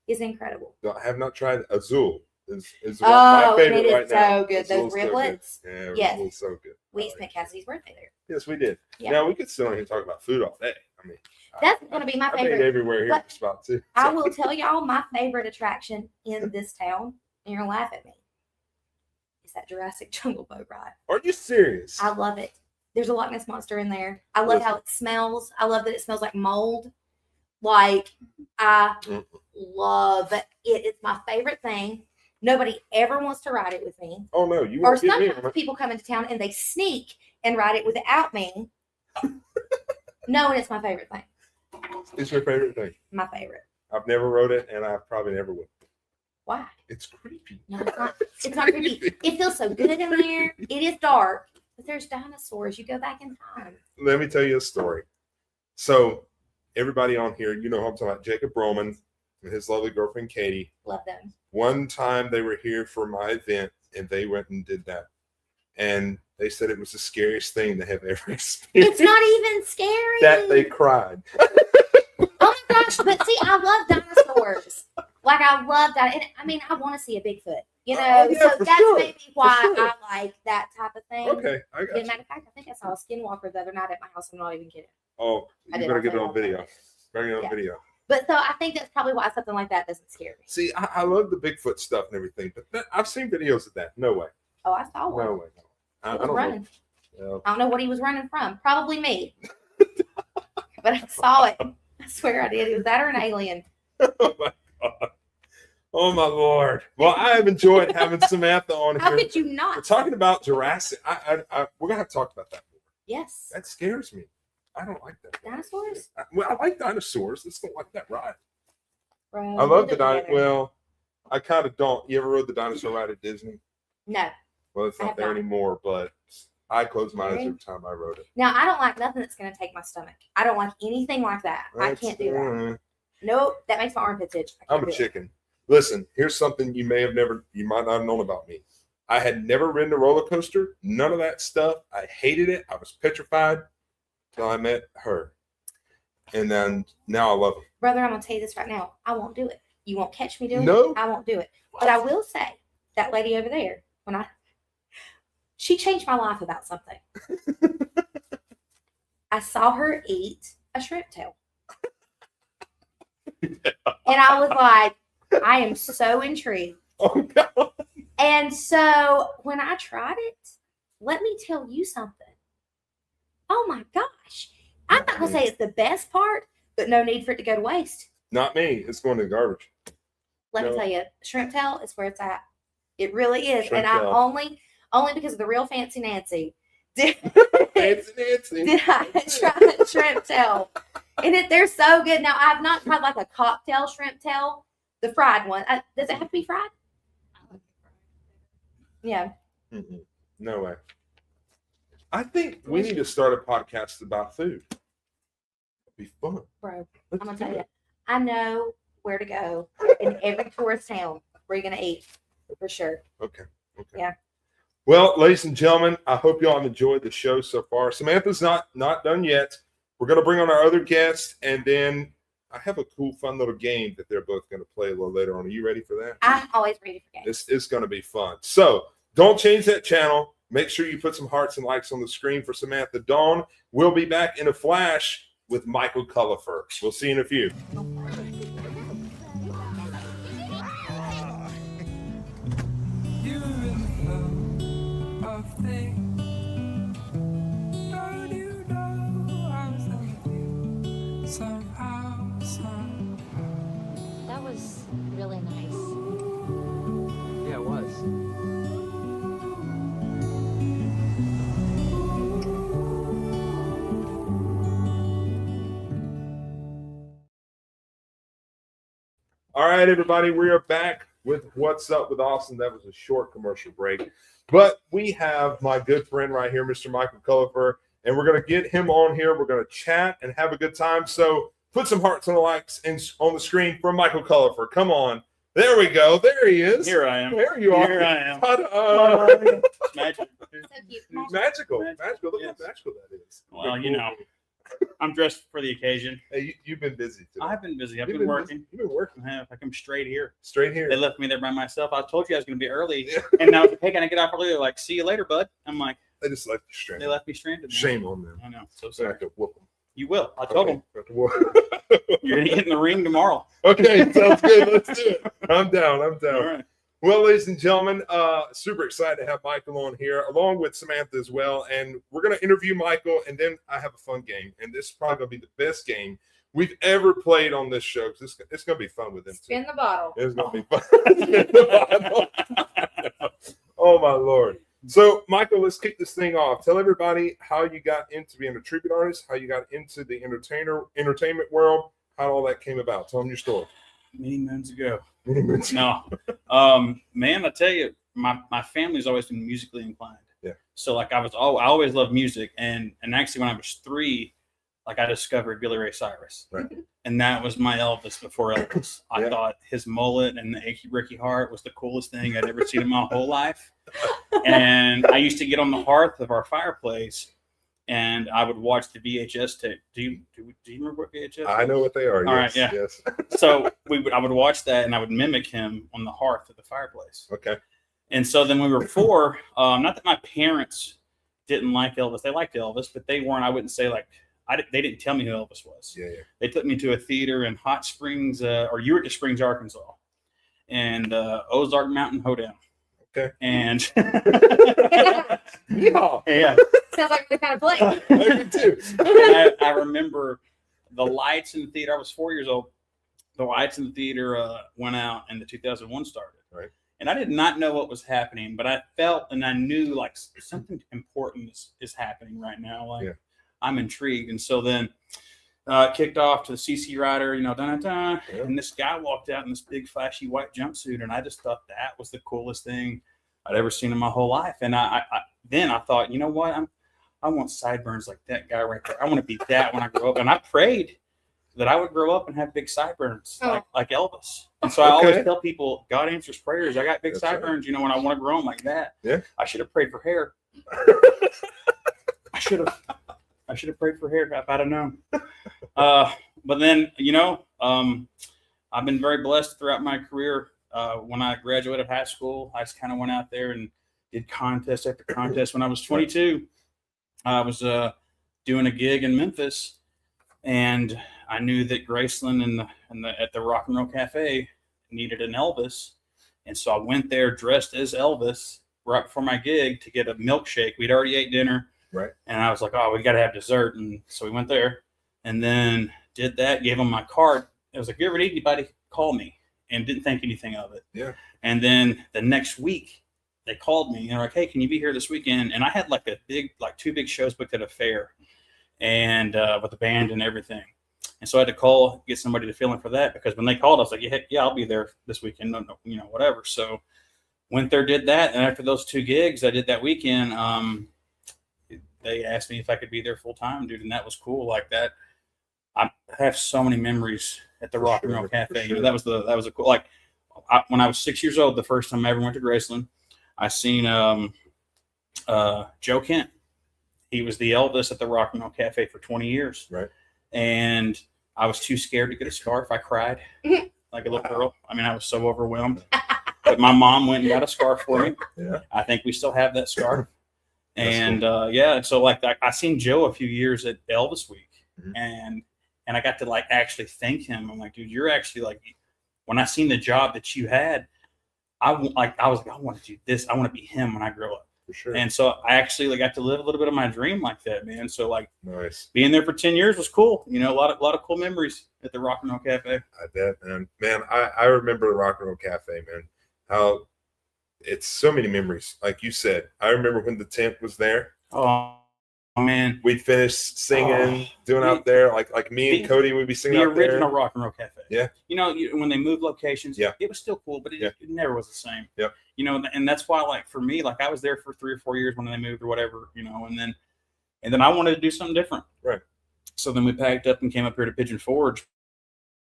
is incredible. No, I have not tried Azul. Is Oh, my and favorite it is right now. so good. Azul's Those so good. riblets. Yeah, Yes. Azul's so good. We I like spent it. Cassidy's birthday there. Yes, we did. Yeah. Now we could sit on here and talk about food all day. I mean, That's going to be my I've ate favorite. everywhere here But just about too. I will tell y'all my favorite attraction in this town, and you're going to laugh at me, is that Jurassic Jungle Boat ride. Are you serious? I love it. There's a Loch Ness Monster in there. I love how it smells. I love that it smells like mold. Like, I love it. It's my favorite thing. Nobody ever wants to ride it with me. Oh no, you Or won't get me on sometimes it. people come into town and they sneak and ride it without me. No, and it's my favorite thing. It's your favorite thing. My favorite. I've never rode it, and I probably never will. Why? It's creepy. No, it's not. It's not creepy. It feels so good in there. It is dark, but there's dinosaurs. You go back in time. Let me tell you a story. So, everybody on here, you know who I'm talking about, Jacob Roman and his lovely girlfriend, Katie. Love them. One time they were here for my event, and they went and did that. And they said it was the scariest thing they have ever experienced. It's not even scary. That they cried. Oh my gosh! But see, I love dinosaurs. Like I love that. And I mean, I want to see a Bigfoot. You know, Oh, yeah, so for that's sure. maybe why For sure. I like that type of thing. Okay, I got As a you. matter of fact, I think I saw a skinwalker the other night at my house. I'm not even kidding. Oh, I you did. better I'll get it tell you on all about video. it. Bring it on Yeah. video. But so I think that's probably why something like that doesn't scare me. See, I love the Bigfoot stuff and everything, but I've seen videos of that. No way. Oh, I saw one. No way. No. I He was don't running. know. I don't know what he was running from. Probably me. But I saw it. I swear I did. It was that or an alien. Oh my God. Oh my Lord. Well, I have enjoyed having Samantha on How here. could you We're not? talking about Jurassic. We're gonna have to talk about that. Yes. That scares me. I don't like that. Dinosaurs? Well, I like dinosaurs. Let's don't like that ride. Bro, I love we the live dinosaur. together. Well, I kind of don't. You ever rode the dinosaur ride at Disney? No. Well, it's I not have there not. anymore, but I closed my eyes Really? every time I rode it. Now, I don't like nothing that's going to take my stomach. I don't like anything like that. I can't do that. Nope. That makes my armpits itch. I I'm can't a do it. chicken. Listen, here's something you might not have known about me. I had never ridden a roller coaster, none of that stuff. I hated it. I was petrified till I met her. And then now I love it. Brother, I'm going to tell you this right now. I won't do it. You won't catch me doing No. it. I won't do it. But I will say, that lady over there, she changed my life about something. I saw her eat a shrimp tail. And I was like, I am so intrigued. Oh, God. And so when I tried it, let me tell you something. Oh my gosh. I'm not going to say it's the best part, but no need for it to go to waste. Not me. It's going to the garbage. Let No. me tell you, shrimp tail is where it's at. It really is. Shrimp And I tail. only because of the real fancy Nancy did, Fancy Nancy. did I try the shrimp tail. And they're so good. Now, I've not tried like a cocktail shrimp tail, the fried one. Does it have to be fried? Yeah. Mm-mm. No way. I think we need to start a podcast about food. It'd be fun. Bro, Let's I'm going do to tell you, it. I know where to go in every tourist town where you're going to eat for sure. Okay. Yeah. Well, ladies and gentlemen, I hope y'all have enjoyed the show so far. Samantha's not done yet. We're going to bring on our other guests, and then I have a cool, fun little game that they're both going to play a little later on. Are you ready for that? I'm always ready for games. It's going to be fun. So don't change that channel. Make sure you put some hearts and likes on the screen for Samantha Dawn. We'll be back in a flash with Michael Cullipher. We'll see you in a few. You're in the flow of things. Don't you know I'm with you somehow, somehow. That was really nice. Yeah, it was. All right, everybody, we are back with What's Up with Austin. That was a short commercial break, but we have my good friend right here, Mr. Michael Cullipher, and we're going to get him on here. We're going to chat and have a good time. So put some hearts and likes on the screen for Michael Cullipher. Come on. There we go. There he is. Here I am. There you are. Here I am. Ta-da. Magic. So cute. Magical. Magic. Magical. Look Yes. how magical that is. Well, you know, I'm dressed for the occasion. Hey, you've been busy today. I've been busy. I've You've been working. You've been working. I have. I come straight here. Straight here. They left me there by myself. I told you I was going to be early. Yeah. And now, hey, can I get off early? They're like, see you later, bud. I'm like, They just left you stranded. they left me stranded. Shame on them. I know. So So I sorry. have to whoop them. You will. I told them. Okay. You're going to get in the ring tomorrow. Okay, sounds good. Let's do it. I'm down. I'm down. All right. Well, ladies and gentlemen, super excited to have Michael on here, along with Samantha as well. And we're going to interview Michael, and then I have a fun game. And this is probably going to be the best game we've ever played on this show. 'Cause it's going to be fun with them, too. Spin the bottle. It's going to be fun. Oh, my Lord. So, Michael, let's kick this thing off. Tell everybody how you got into being a tribute artist, how you got into the entertainment world, how all that came about. Tell them your story. Many moons ago. Many moons ago. No, man, I tell you, my family's always been musically inclined. Yeah. So like I always loved music, and actually when I was 3, like I discovered Billy Ray Cyrus. Right. And that was my Elvis before Elvis. I Yeah. thought his mullet and the achy breaky heart was the coolest thing I'd ever seen in my whole life. And I used to get on the hearth of our fireplace, and I would watch the VHS tape. Do you remember what VHS? I know what they are. All Yes. right, yeah. Yes. So I would watch that, and I would mimic him on the hearth of the fireplace. Okay. And so then we were 4. Not that my parents didn't like Elvis; they liked Elvis, but they weren't. I wouldn't say like they didn't tell me who Elvis was. Yeah. They took me to a theater in Hot Springs, or Eureka Springs, Arkansas, and Ozark Mountain Hoedown. Okay. And Yeah. yeah, Sounds like the kind of place. Me too. and I remember the lights in the theater. I was 4 years old. The lights in the theater went out, and the 2001 started. Right. And I did not know what was happening, but I felt and I knew like something important is happening right now. Like Yeah. I'm intrigued. And so then kicked off to the CC Rider, dun, dun, dun, Yeah. and this guy walked out in this big flashy white jumpsuit, and I just thought that was the coolest thing I'd ever seen in my whole life. And I then I thought, you know what? I want sideburns like that guy right there. I want to be that when I grow up. And I prayed that I would grow up and have big sideburns like Elvis. And so I always Okay. tell people, God answers prayers. I got big That's right. sideburns, when I want to grow them like that. Yeah. I should have prayed for hair. I should have prayed for hair if I'd have known. But then, I've been very blessed throughout my career. When I graduated high school, I just kind of went out there and did contest after contest. When I was 22, I was doing a gig in Memphis, and I knew that Graceland at the Rock and Roll Cafe needed an Elvis, and so I went there dressed as Elvis right before my gig to get a milkshake. We'd already ate dinner, Right. and I was like, "Oh, we got to have dessert," and so we went there, and then did that. Gave them my card. It was like, "If you ever need anybody, call me," and didn't think anything of it. Yeah. And then the next week, they called me and they're like, "Hey, can you be here this weekend?" And I had like 2 big shows booked at a fair, and with the band and everything. And so I had to get somebody to fill in for that, because when they called, I was like, yeah, I'll be there this weekend. No, whatever. So went there, did that. And after those 2 gigs I did that weekend, they asked me if I could be there full time, dude. And that was cool. Like that. I have so many memories at the Rock and Roll Cafe. Sure. That was a cool, like when I was 6 years old, the first time I ever went to Graceland, I seen Joe Kent. He was the Elvis at the Rock and Roll Cafe for 20 years. Right. And I was too scared to get a scarf. I cried like a little girl. I mean, I was so overwhelmed. But my mom went and got a scarf for me. Yeah. I think we still have that scarf. That's And and so like I seen Joe a few years at Elvis Week, Mhm. and I got to like actually thank him. I'm like, dude, you're actually like, when I seen the job that you had, I was like, I want to do this. I want to be him when I grow up. For sure. And so I actually got to live a little bit of my dream like that, man. So like Nice. being there for 10 years was cool. A lot of cool memories at the Rock and Roll Cafe. I bet. And man, I remember the Rock and Roll Cafe, man. How it's so many memories. Like you said, I remember when the tent was there. Oh man, We'd finish singing, doing out there. Like me and Cody would be singing the out there. original Rock and Roll Cafe. Yeah. When they moved locations, Yeah. it was still cool, but it never was the same. Yep. And that's why, like for me, like I was there for 3 or 4 years when they moved or whatever, and then I wanted to do something different. Right. So then we packed up and came up here to Pigeon Forge,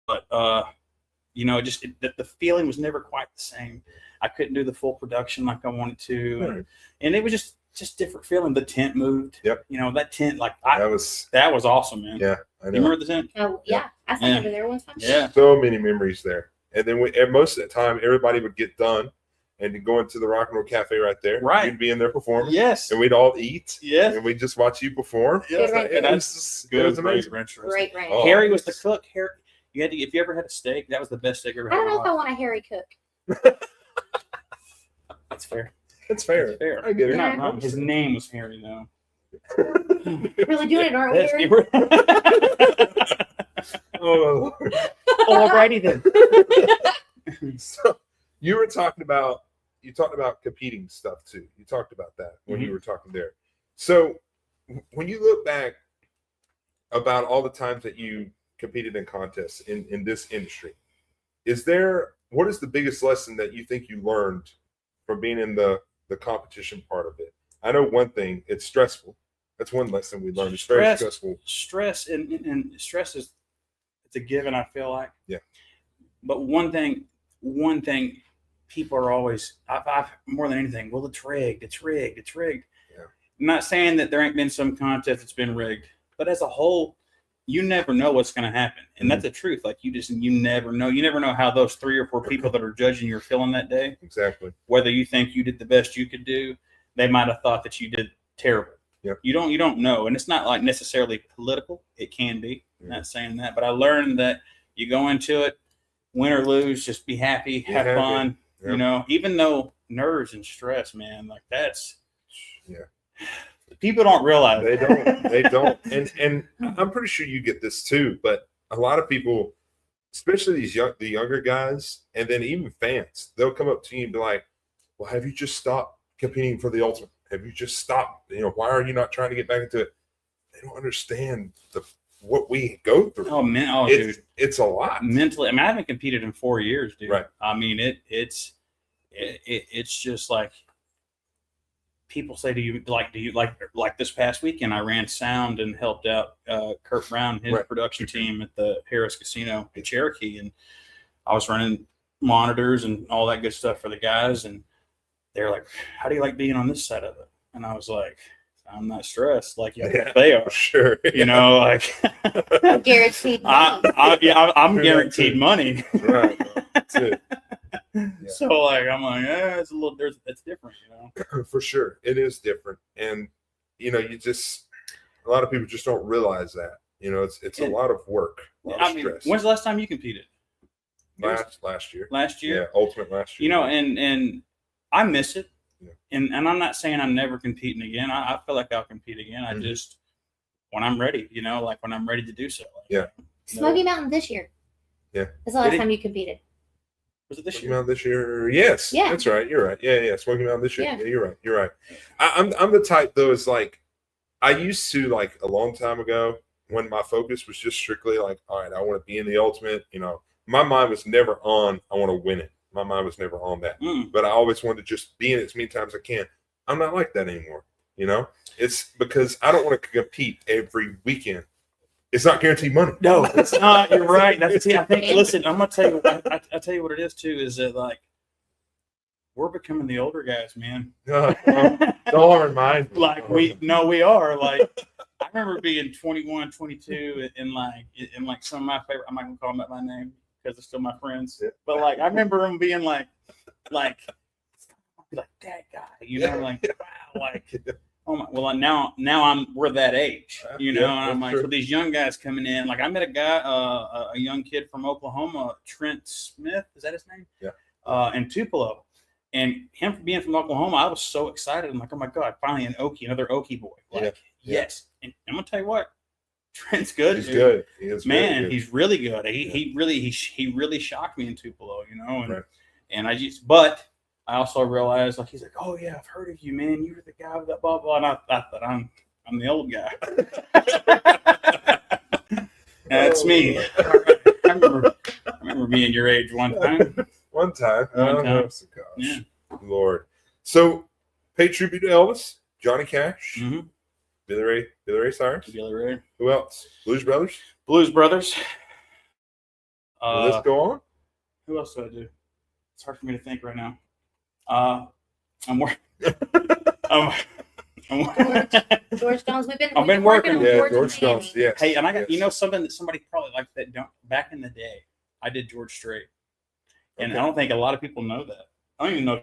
but the feeling was never quite the same. I couldn't do the full production like I wanted to, Right. and it was just different feeling. The tent moved. Yep. That tent, like That was that was awesome, man. yeah. I You know. remember the tent? Oh, yeah. I sat Yeah. over there one time. Yeah. So many memories there. And then and most of the time, everybody would get done and go into the Rock and Roll Cafe right there. Right. You'd be in there performing. Yes. And we'd all eat. Yes. And we'd just watch you perform. Yes. Good And ranch. it was just, it was amazing. Great ranch. Oh. Harry was the cook. Harry, you had to. If you ever had a steak, that was the best steak I ever I had. don't know in if my I life. want a hairy cook. That's fair. It's fair. That's fair. I get You're it. not wrong. His name was Harry, though. Really doing it, aren't we, That's- Harry? Oh, Alrighty then. so you talked about competing stuff too. You talked about that when you were talking there. So when you look back about all the times that you competed in contests in this industry. What is the biggest lesson that you think you learned from being in the competition part of it? I know one thing, it's stressful. That's one lesson we learned. It's very stressful. Stress and stress is it's a given, I feel like. Yeah. But one thing people are always I've more than anything, well, it's rigged. Yeah. I'm not saying that there ain't been some contest that's been rigged, but as a whole, you never know what's going to happen. And that's the truth. Like you never know. You never know how those 3 or 4 people that are judging you're feeling that day. Exactly. Whether you think you did the best you could do, they might have thought that you did terrible. Yep. You don't know. And it's not like necessarily political. It can be. I'm not saying that. But I learned that you go into it, win or lose, just be happy, have fun. Yep. You know, even though nerves and stress, man, like that's people don't realize they don't. And I'm pretty sure you get this too, but a lot of people, especially the younger guys, and then even fans, they'll come up to you and be like, well, have you just stopped competing for the ultimate? Have you just stopped? You know, why are you not trying to get back into it? They don't understand what we go through. Dude, it's a lot mentally. I mean, I haven't competed in 4 years, dude. Right. I mean, it's just like people say, do you like this past weekend? I ran sound and helped out Kurt Brown, his production team at the Harris Casino in Cherokee, and I was running monitors and all that good stuff for the guys, and they're like, how do you like being on this side of it? And I was like, I'm not stressed like they are. Sure. You know, like guaranteed money. I'm guaranteed money. Right. That's it. Yeah. So like I'm like, it's a little it's different, you know. For sure. It is different. And you know, a lot of people just don't realize that. You know, it's a lot of work, a lot of stress. When's the last time you competed? Last year. Last year? Yeah, ultimate last year. You know, and I miss it. Yeah. And I'm not saying I'm never competing again. I feel like I'll compete again. I just when I'm ready, you know, like when I'm ready to do so. Like, yeah. Smoky Mountain this year. Yeah. That's the last time you competed. Was it this Smoky year? Mountain this year? Yes. Yeah. That's right. You're right. Yeah. Smoky Mountain this year. Yeah. Yeah, you're right. I'm the type though, is like I used to, like a long time ago, when my focus was just strictly like, all right, I want to be in the ultimate, you know, my mind was never on I want to win it. My mind was never on that. But I always wanted to just be in it as many times as I can. I'm not like that anymore. You know, it's because I don't want to compete every weekend. It's not guaranteed money. No, it's not. You're right. That's I think. Listen, I'm gonna tell you. I tell you what it is too. Is that like we're becoming the older guys, man. Don't remind me. Like we are. Like I remember being 21, 22, and like some of my favorite. I'm not gonna call them by my name because they're still my friends. Yeah. But like I remember them being like that guy. You know, like wow, like. Oh my! Well, now we're that age, you know. And I'm like, so these young guys coming in. Like I met a guy, a young kid from Oklahoma, Trent Smith. Is that his name? Yeah. In Tupelo, and him being from Oklahoma, I was so excited. I'm like, oh my god, finally an Okie, another Okie boy. Like, yes. And I'm gonna tell you what, Trent's good. He's dude. good. He is man. Good. He's really good. He really shocked me in Tupelo, you know. And but. I also realized, like, he's like, oh, yeah, I've heard of you, man. You were the guy with that blah, blah. And I thought, I'm the old guy. That's me. I remember being your age one time. One time. Yeah. Lord. So, pay tribute to Elvis, Johnny Cash, Mm-hmm. Billy Ray Cyrus. Billy Ray. Who else? Blues Brothers. Blues Brothers. Let's go on. Who else do I do? It's hard for me to think right now. I'm working. George Jones. I've been working. Yeah, George Jones. Yes. Hey, and I got something that somebody probably like that. Back in the day, I did George Strait, and I don't think a lot of people know that. I don't even know.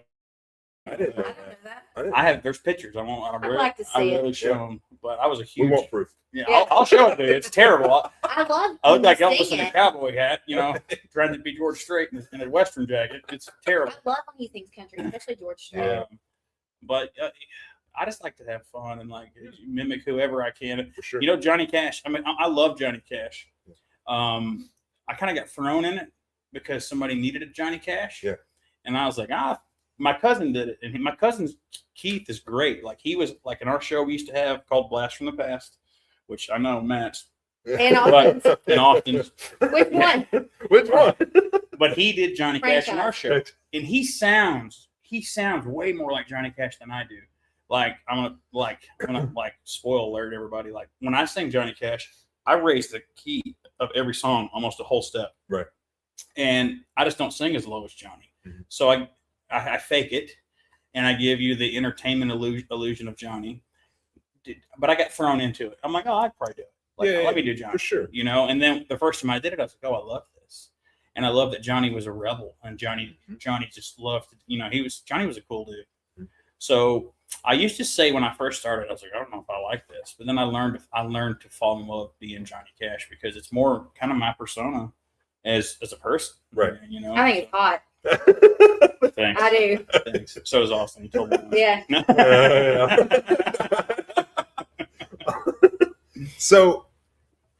I didn't know that. I have. There's pictures. I'd like to see really show them, but I was a We huge. want proof. Yeah, I'll show it to you. It's terrible. I look like Elvis in a cowboy hat, you know, trying to be George Strait in a Western jacket. It's terrible. I love when he sings country, especially George Strait. Yeah. But I just like to have fun and like mimic whoever I can. For sure. You know, Johnny Cash. I mean, I love Johnny Cash. I kind of got thrown in it because somebody needed a Johnny Cash. Yeah. And I was like, my cousin did it, and my cousin Keith is great. Like he was like in our show we used to have called Blast from the Past, which I know Matt's And Austin's. and Austin. Which one? Which one? But he did Johnny Cash in our show, Franchise. and he sounds way more like Johnny Cash than I do. Like I'm gonna spoil alert everybody. Like when I sing Johnny Cash, I raise the key of every song almost a whole step. Right. And I just don't sing as low as Johnny. Mhm. So I fake it, and I give you the entertainment illusion of Johnny. But I got thrown into it. I'm like, oh, I'd probably do it. Like, Yeah, let me do Johnny. for sure. You know, and then the first time I did it, I was like, oh, I love this. And I love that Johnny was a rebel, and Johnny just loved to, you know, Johnny was a cool dude. Mhm. So I used to say when I first started, I was like, I don't know if I like this. But then I learned to fall in love being Johnny Cash because it's more kind of my persona as a person. Right. You know. I think it's hot. Thanks. I do. Thanks. So does Austin. You told me. Yeah. So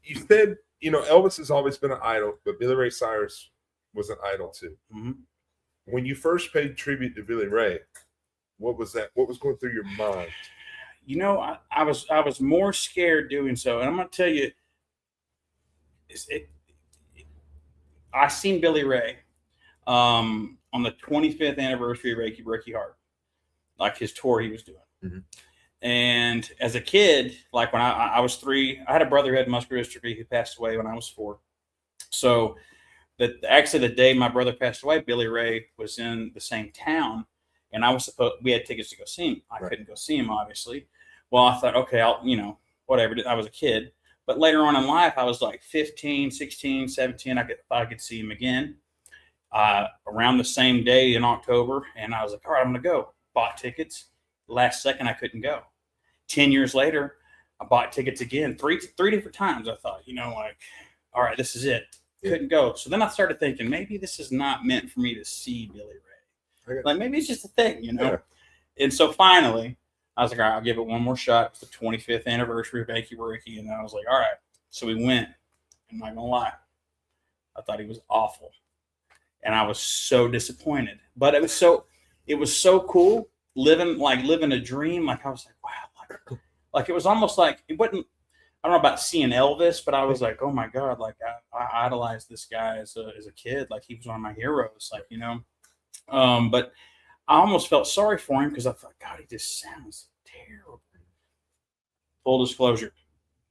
you said, you know, Elvis has always been an idol, but Billy Ray Cyrus was an idol too. Mhm. When you first paid tribute to Billy Ray, what was that? What was going through your mind? You know, I was more scared doing so, and I'm going to tell you, I seen Billy Ray on the 25th anniversary of Ricky Hart, like his tour he was doing. Mhm. And as a kid, like when I was 3, I had a brother who had muscular dystrophy who passed away when I was 4. So actually the day my brother passed away, Billy Ray was in the same town, and we had tickets to go see him. I couldn't go see him, obviously. Well, I thought, okay, I'll, you know, whatever. I was a kid. But later on in life, I was like 15, 16, 17. I could see him again around the same day in October. And I was like, all right, I'm going to go. Bought tickets. Last second, I couldn't go. 10 years later, I bought tickets again. Three different times. I thought, you know, like, all right, this is it. Couldn't go. So then I started thinking, maybe this is not meant for me to see Billy Ray. Okay. Like, maybe it's just a thing, you know? Yeah. And so finally, I was like, all right, I'll give it one more shot. It's the 25th anniversary of Achy Breaky. And I was like, all right. So we went. I'm not going to lie. I thought he was awful. And I was so disappointed. But it was so cool living a dream. Like I was like, wow. Like it was almost like it wasn't, I don't know about seeing Elvis, but I was like, oh my God, like I idolized this guy as a kid. Like he was one of my heroes, like, you know. But I almost felt sorry for him because I thought, God, he just sounds terrible. Full disclosure,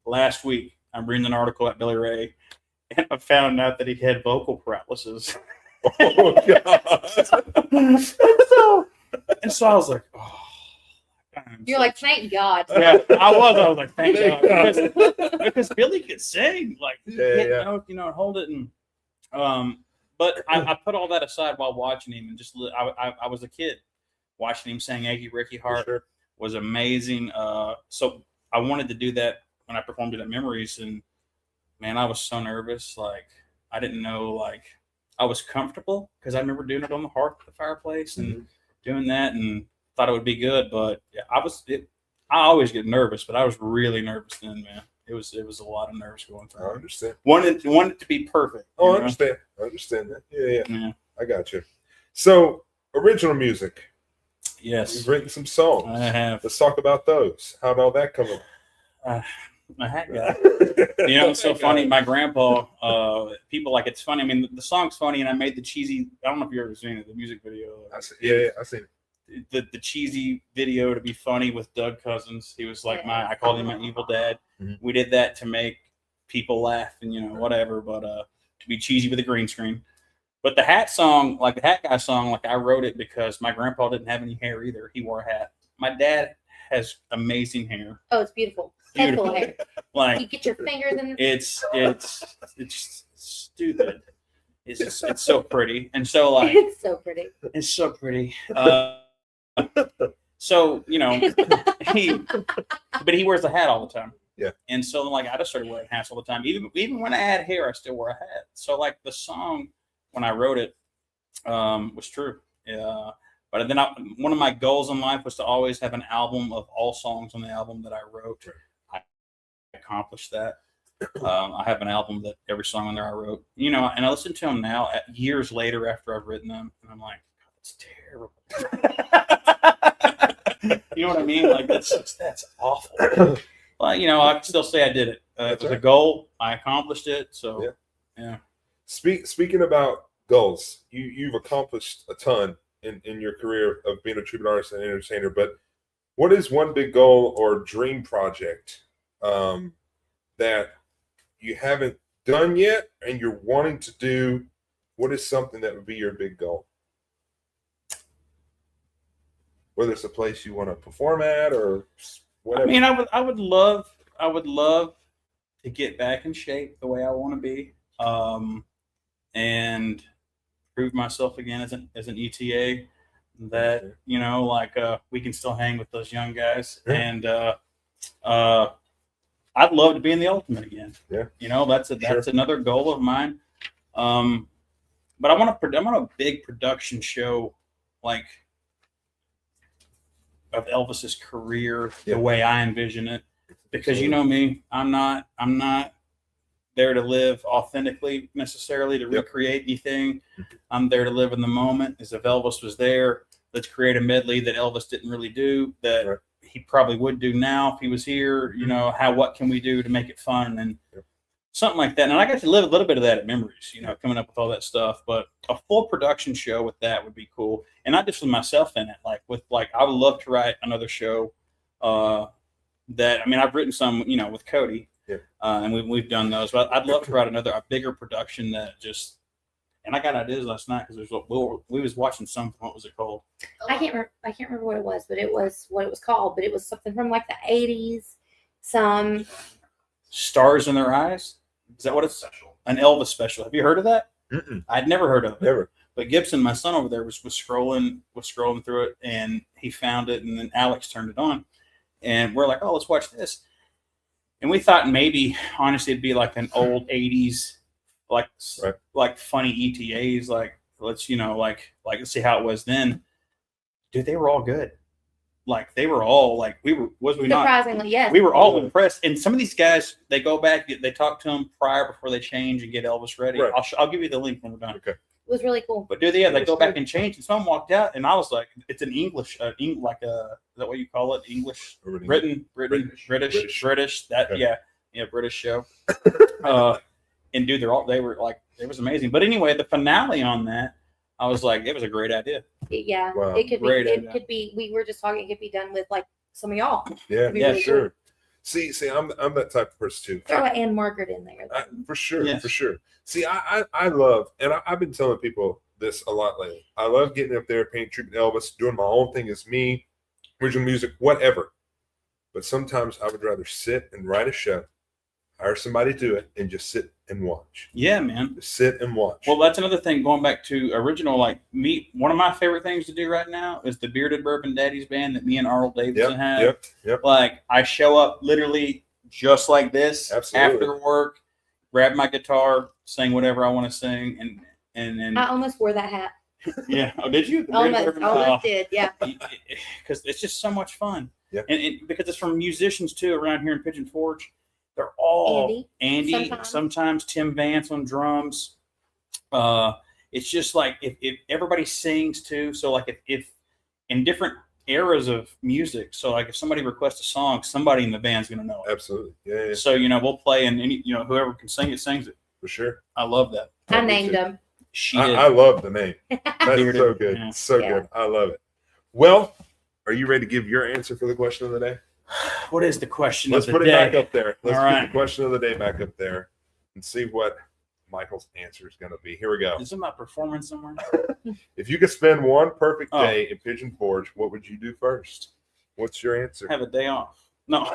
last week I'm reading an article at Billy Ray, and I found out that he had vocal paralysis. Oh God! and so I was like, oh. You're like, thank God. Yeah, I was like, thank God, because Billy could sing, like, you know, hold it, and but I put all that aside while watching him, and just I was a kid watching him sing Achy Breaky Heart. Sure. Was amazing. So I wanted to do that when I performed it at Memories, and man, I was so nervous. Like I didn't know, like I was comfortable because I remember doing it on the hearth at the fireplace and doing that, and thought it would be good. But yeah, I always get nervous, but I was really nervous then, man. It was a lot of nerves going through. I understand. Wanted it to be perfect. Oh, I understand. I understand that. Yeah. I got you. So, original music. Yes. You've written some songs. I have. Let's talk about those. How'd all that come up? My hat guy. You know, it's so funny. My grandpa, people like it's funny. I mean, the song's funny, and I made the cheesy. I don't know if you've ever seen it, the music video. I seen it. The cheesy video to be funny with Doug Cousins. He was like I called him my evil dad. Mm-hmm. We did that to make people laugh and, you know, whatever, but to be cheesy with a green screen. But the hat song, like the hat guy song, like I wrote it because my grandpa didn't have any hair either. He wore a hat. My dad has amazing hair. Oh, it's beautiful. Head full of hair. Like you get your fingers in. It's stupid. It's so pretty. And so like it's so pretty. It's so pretty. So, you know, but he wears a hat all the time. Yeah. And so like I just started wearing hats all the time. Even when I had hair, I still wore a hat. So like the song when I wrote it was true. Yeah. But then one of my goals in life was to always have an album of all songs on the album that I wrote. I accomplished that. I have an album that every song on there I wrote, you know, and I listen to them now years later after I've written them, and I'm like, God, that's terrible. You know what I mean? Like that's awful. Well, you know, I can still say I did it. It was a goal. I accomplished it. So, yeah. Speaking about goals, you've accomplished a ton in your career of being a tribute artist and entertainer. But what is one big goal or dream project that you haven't done yet and you're wanting to do? What is something that would be your big goal? Whether it's a place you want to perform at or whatever. I mean, I would love to get back in shape the way I want to be, and prove myself again as an ETA that we can still hang with those young guys, and I'd love to be in the Ultimate again. Yeah, that's another goal of mine. But I want a big production show like of Elvis's career the way I envision it, because you know me, I'm not there to live authentically necessarily to recreate anything. I'm there to live in the moment. As if Elvis was there, let's create a medley that Elvis didn't really do that he probably would do now if he was here. What can we do to make it fun and something like that. And I got to live a little bit of that at Memories, coming up with all that stuff. But a full production show with that would be cool, and not just with myself in it. I would love to write another show. I've written some, with Cody. And we've done those, but I'd love to write a bigger production that just. And I got ideas last night because we was watching something. What was it called? I can't remember what it was, but it was what it was called. But it was something from like the 80s. Some Stars in Their Eyes. Is that what it's? An Elvis special. Have you heard of that? Mm-mm. I'd never heard of it. Never. But Gibson, my son over there, was scrolling through it, and he found it, and then Alex turned it on, and we're like, oh, let's watch this. And we thought maybe, honestly, it'd be like an old 80s, like funny ETAs, let's let's see how it was then. Dude, they were all good. They were all surprisingly, yes. We were all impressed. And some of these guys, they go back, they talk to them prior before they change and get Elvis ready. Right. I'll give you the link when we're done. Okay. It was really cool. But they go back and change, and someone walked out, and I was like, it's an English, is that what you call it? English, British. That British show. And dude, it was amazing. But anyway, the finale on that, I was like, it was a great idea. Yeah, wow. It could be. We were just talking. It could be done with some of y'all. Yeah, really sure. Cool. See, I'm that type of person too. Throw Anne Margaret in there. For sure. See, I love, and I've been telling people this a lot lately. I love getting up there, paying tribute to Elvis, doing my own thing as me, original music, whatever. But sometimes I would rather sit and write a show, hire somebody to do it, and just sit and watch. Yeah, man. Just sit and watch. Well, that's another thing. Going back to original, one of my favorite things to do right now is the Bearded Bourbon Daddies band that me and Arnold Davidson have. Yep. I show up literally just like this. Absolutely. After work, grab my guitar, sing whatever I want to sing, and I almost wore that hat. Yeah. Oh, did you? Almost did. Yeah. Because it's just so much fun. Yeah. And because it's from musicians too around here in Pigeon Forge. They're all Andy sometimes Tim Vance on drums. It's just if everybody sings too. So if in different eras of music. So if somebody requests a song, somebody in the band's gonna know it. Absolutely. Yeah. So we'll play, and whoever can sing it sings it. For sure. I love that. I named them. I love the name. That's so good. Yeah. So good. I love it. Well, are you ready to give your answer for the question of the day? What is the question Let's of the put day? it back up there. Let's All put right. the question of the day back up there and see what Michael's answer is going to be. Here we go. Isn't my performance somewhere? If you could spend one perfect day in Pigeon Forge, what would you do first? What's your answer? Have a day off. No.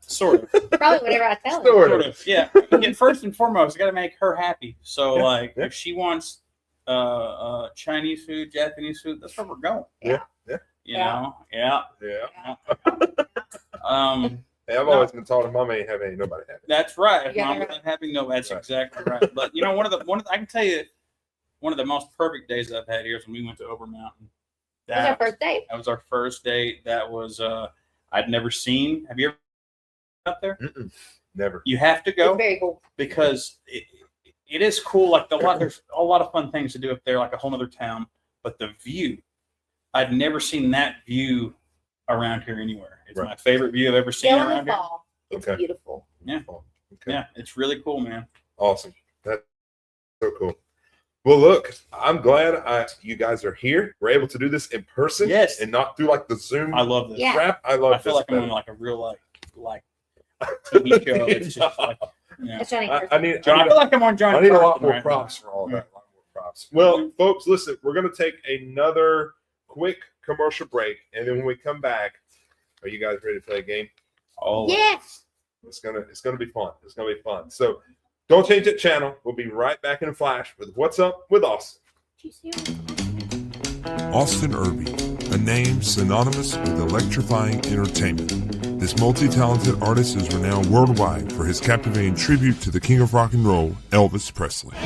Sort of. Probably whatever I tell him. Sort of. Yeah. First and foremost, got to make her happy. So if she wants Chinese food, Japanese food, that's where we're going. Yeah. Yeah. Hey, I've always been taught Mama ain't having nobody happy. That's right. Yeah, Mom not having no. That's exactly right. But I can tell you, one of the most perfect days I've had here is when we went to Overmountain. That was our first date. That was our first date. That was I'd never seen. Have you ever been up there? Mm-mm. Never. You have to go. It's very cool because it is cool. There's a lot of fun things to do up there, like a whole other town. But the view, I'd never seen that view around here anywhere. It's my favorite view I've ever seen around here. It's Okay. beautiful. Yeah. Okay. Yeah, it's really cool, man. Awesome. That's so cool. Well, look, I'm glad you guys are here. We're able to do this in person, Yes. and not through like the Zoom I love this. Yeah. crap. I love I feel this. like I'm on like a real like TV show. It's just like, yeah. It's Johnny I Carson. need. John, I feel like I'm on Johnny. I need a lot Carson more right props now. for all Yeah. that. A lot more props. Well, folks, listen, we're going to take another quick commercial break, and then when we come back, are you guys ready to play a game? Oh, Yes. It's gonna be fun. It's gonna be fun. So don't change that channel. We'll be right back in a flash with What's Up with Austin. Austin Irby, a name synonymous with electrifying entertainment. This multi-talented artist is renowned worldwide for his captivating tribute to the king of rock and roll, Elvis Presley.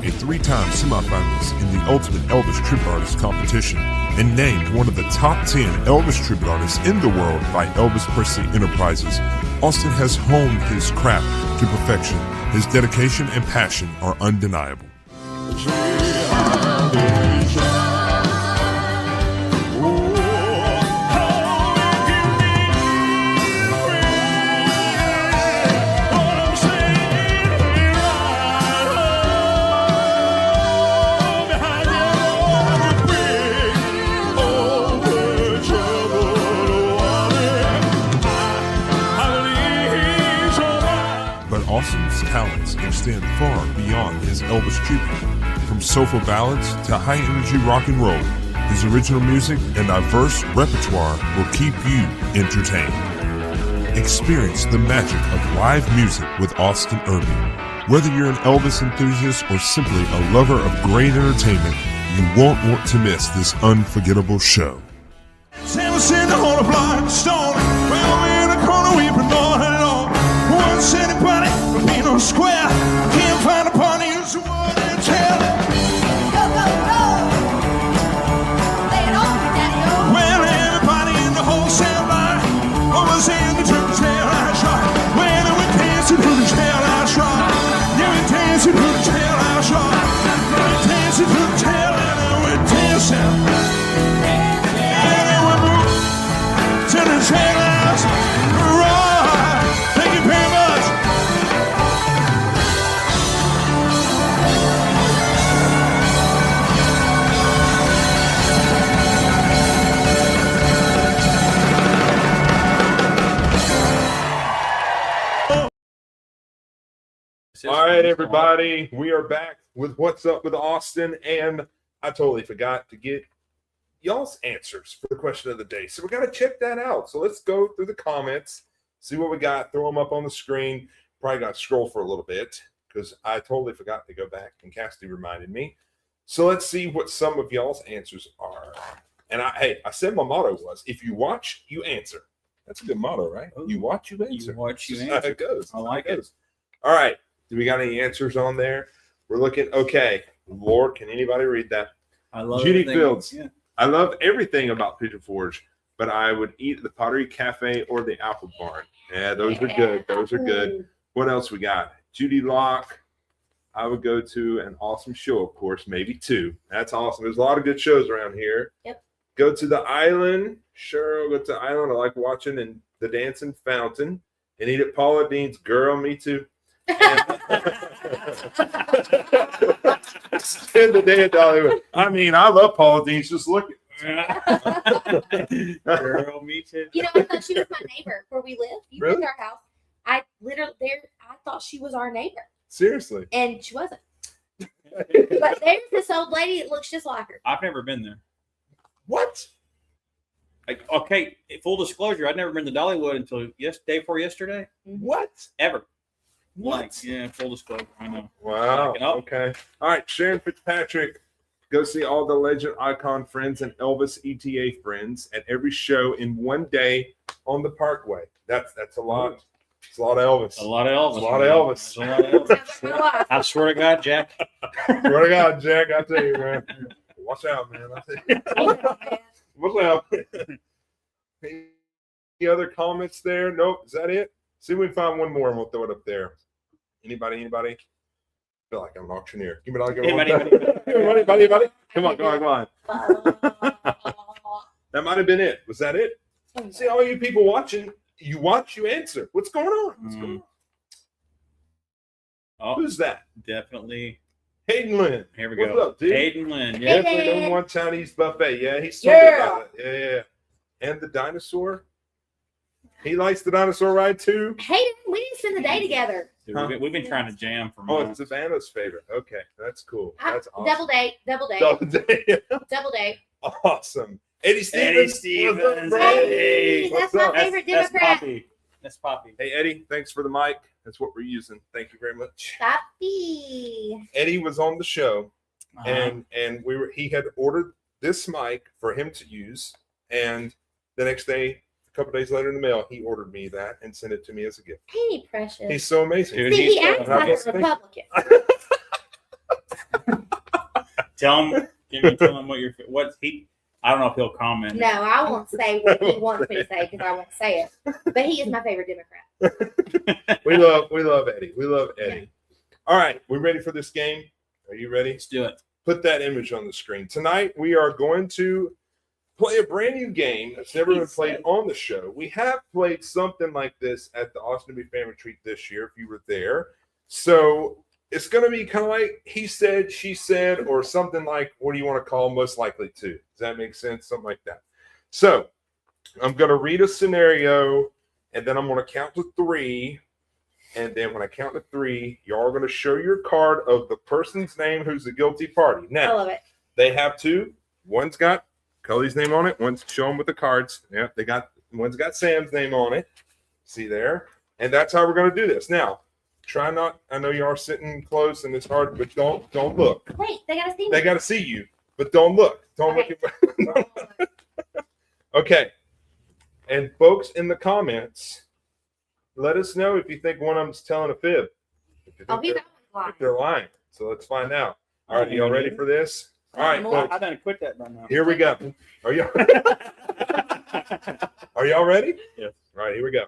A three-time semifinalist in the Ultimate Elvis Tribute Artist competition, and named one of the top 10 Elvis tribute artists in the world by Elvis Presley Enterprises, Austin has honed his craft to perfection. His dedication and passion are undeniable. But Austin's talents extend far beyond his Elvis tribute. From soulful ballads to high-energy rock and roll, his original music and diverse repertoire will keep you entertained. Experience the magic of live music with Austin Irby. Whether you're an Elvis enthusiast or simply a lover of great entertainment, you won't want to miss this unforgettable show. Sam was sitting on a block stone. Well, we in a corner weeping all alone. One city party, Pino Square. Can't find a party, use the word and tell. Go, go, go! Lay it on me, Daddy-O. Well, everybody in the whole cell line was in the church tail I tried. When I went dancing through the tail I tried. Yeah, we dancing through the tail I tried. Yeah, we dancing through the tail and I went dancing. And then we moved to the tail house. Right. Thank you very much. All right, everybody, we are back with What's Up with Austin, and I totally forgot to get y'all's answers for the question of the day. So we got to check that out. So let's go through the comments, see what we got, throw them up on the screen. Probably got to scroll for a little bit because I totally forgot to go back, and Cassidy reminded me. So let's see what some of y'all's answers are. And I said my motto was, if you watch, you answer. That's a good motto, right? You watch, you answer. You watch, you That's how answer. it goes. I like That's how it. goes. All right. Do we got any answers on there? We're looking. Okay. Lord, can anybody read that? I love Judy everything. Fields. Yeah. I love everything about Pigeon Forge, but I would eat at the Pottery Cafe or the Apple Barn. Yeah, those are good. Those are good. What else we got? Judy Locke. I would go to an awesome show, of course, maybe two. That's awesome. There's a lot of good shows around here. Yep. Go to the island. Sure, I'll go to the island. I like watching in the dancing fountain and eat at Paula Dean's. Girl, me too. Spend the day at Dollywood. I mean, I love Paula Dean's. Just look at Girl, me too. You know, I thought she was my neighbor where we live. You Really? lived our house. I thought she was our neighbor, seriously. and she wasn't. But there's this old lady that looks just like her. I've never been there. What? Like, okay, full disclosure, I'd never been to Dollywood until day before yesterday. What? Ever. What? Like, yeah, full disclosure. I know. Wow. Backing up. Okay. All right. Sharon Fitzpatrick. Go see all the legend icon friends and Elvis ETA friends at every show in one day on the Parkway. That's a lot. It's a lot of Elvis. A lot of Elvis. A lot of man. Elvis. It's a lot of Elvis. Sounds like my life. I swear to God, Jack. Swear to God, Jack, I tell you, man. A Watch out, man. Watch out. Any other comments there? Nope. Is that it? See if we can find one more and we'll throw it up there. Anybody? I feel like I'm an auctioneer. Give me like anybody. Come on, go on. That might have been it. Was that it? See, all you people watching, you watch, you answer. What's going on? What's going on? Oh, Who's that? definitely. Hayden Lynn. Here we What's go. up, dude? Hayden Lynn. Yeah. Definitely don't want Chinese buffet. Yeah, he's something about it. Yeah. And the dinosaur. He likes the dinosaur ride too. Hayden, we didn't spend the day together. Dude, we've been trying to jam for Oh, months. it's Savannah's favorite. Okay, that's cool. That's awesome. Double date. Double day. Awesome. Eddie Stevens. What's up, bro? Hey, that's my favorite Democrat. That's Poppy. Hey, Eddie, thanks for the mic. That's what we're using. Thank you very much. Poppy. Eddie was on the show, Uh-huh. and he had ordered this mic for him to use, and the next day, a couple days later in the mail, he ordered me that and sent it to me as a gift. Ain't he precious? He's so amazing. Dude, See, he acts like a Republican. Tell him what he. I don't know if he'll comment. No, I won't say what he wants me to say because I won't say it. But he is my favorite Democrat. We love Eddie. We love Eddie. All right, we ready for this game? Are you ready? Let's do it. Put that image on the screen. Tonight we are going to play a brand new game that's never been played on the show. We have played something like this at the Austin B Family Treat this year, if you were there. So it's going to be kind of like he said, she said, or something like, what do you want to call most likely to? Does that make sense? Something like that. So I'm going to read a scenario, and then I'm going to count to 3. And then when I count to 3, y'all are going to show your card of the person's name who's the guilty party. I Now, love it. they have 2. One's got Cully's name on it. One's show them with the cards. Yeah, one's got Sam's name on it. See there? And that's how we're going to do this. Now, try not. I know you are sitting close and it's hard, but don't look. Wait, they gotta see me. They got to see you, but don't look. Don't look. Okay. And folks in the comments, let us know if you think one of them's telling a fib. If you think He's they're- lying. if they're lying. So let's find out. All right, y'all ready for this? All right, folks. I done quit that by now. Here we go. Are y'all ready? Yes. All right, here we go.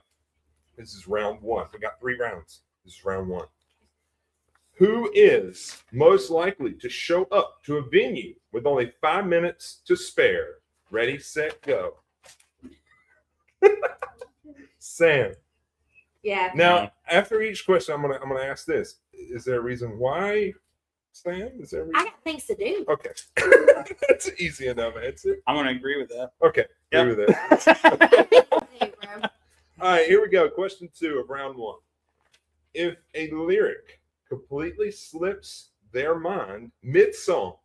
This is round 1. We got 3 rounds. This is round 1. Who is most likely to show up to a venue with only 5 minutes to spare? Ready, set, go. Sam. Yeah. Now, after each question, I'm gonna ask this: is there a reason why, Sam? Is there a reason? I got things to do. Okay, that's an easy enough answer. I'm going to agree with that. Okay, Yep. agree with that. Hey, bro. All right, here we go. Question 2 of round 1. If a lyric completely slips their mind mid-song,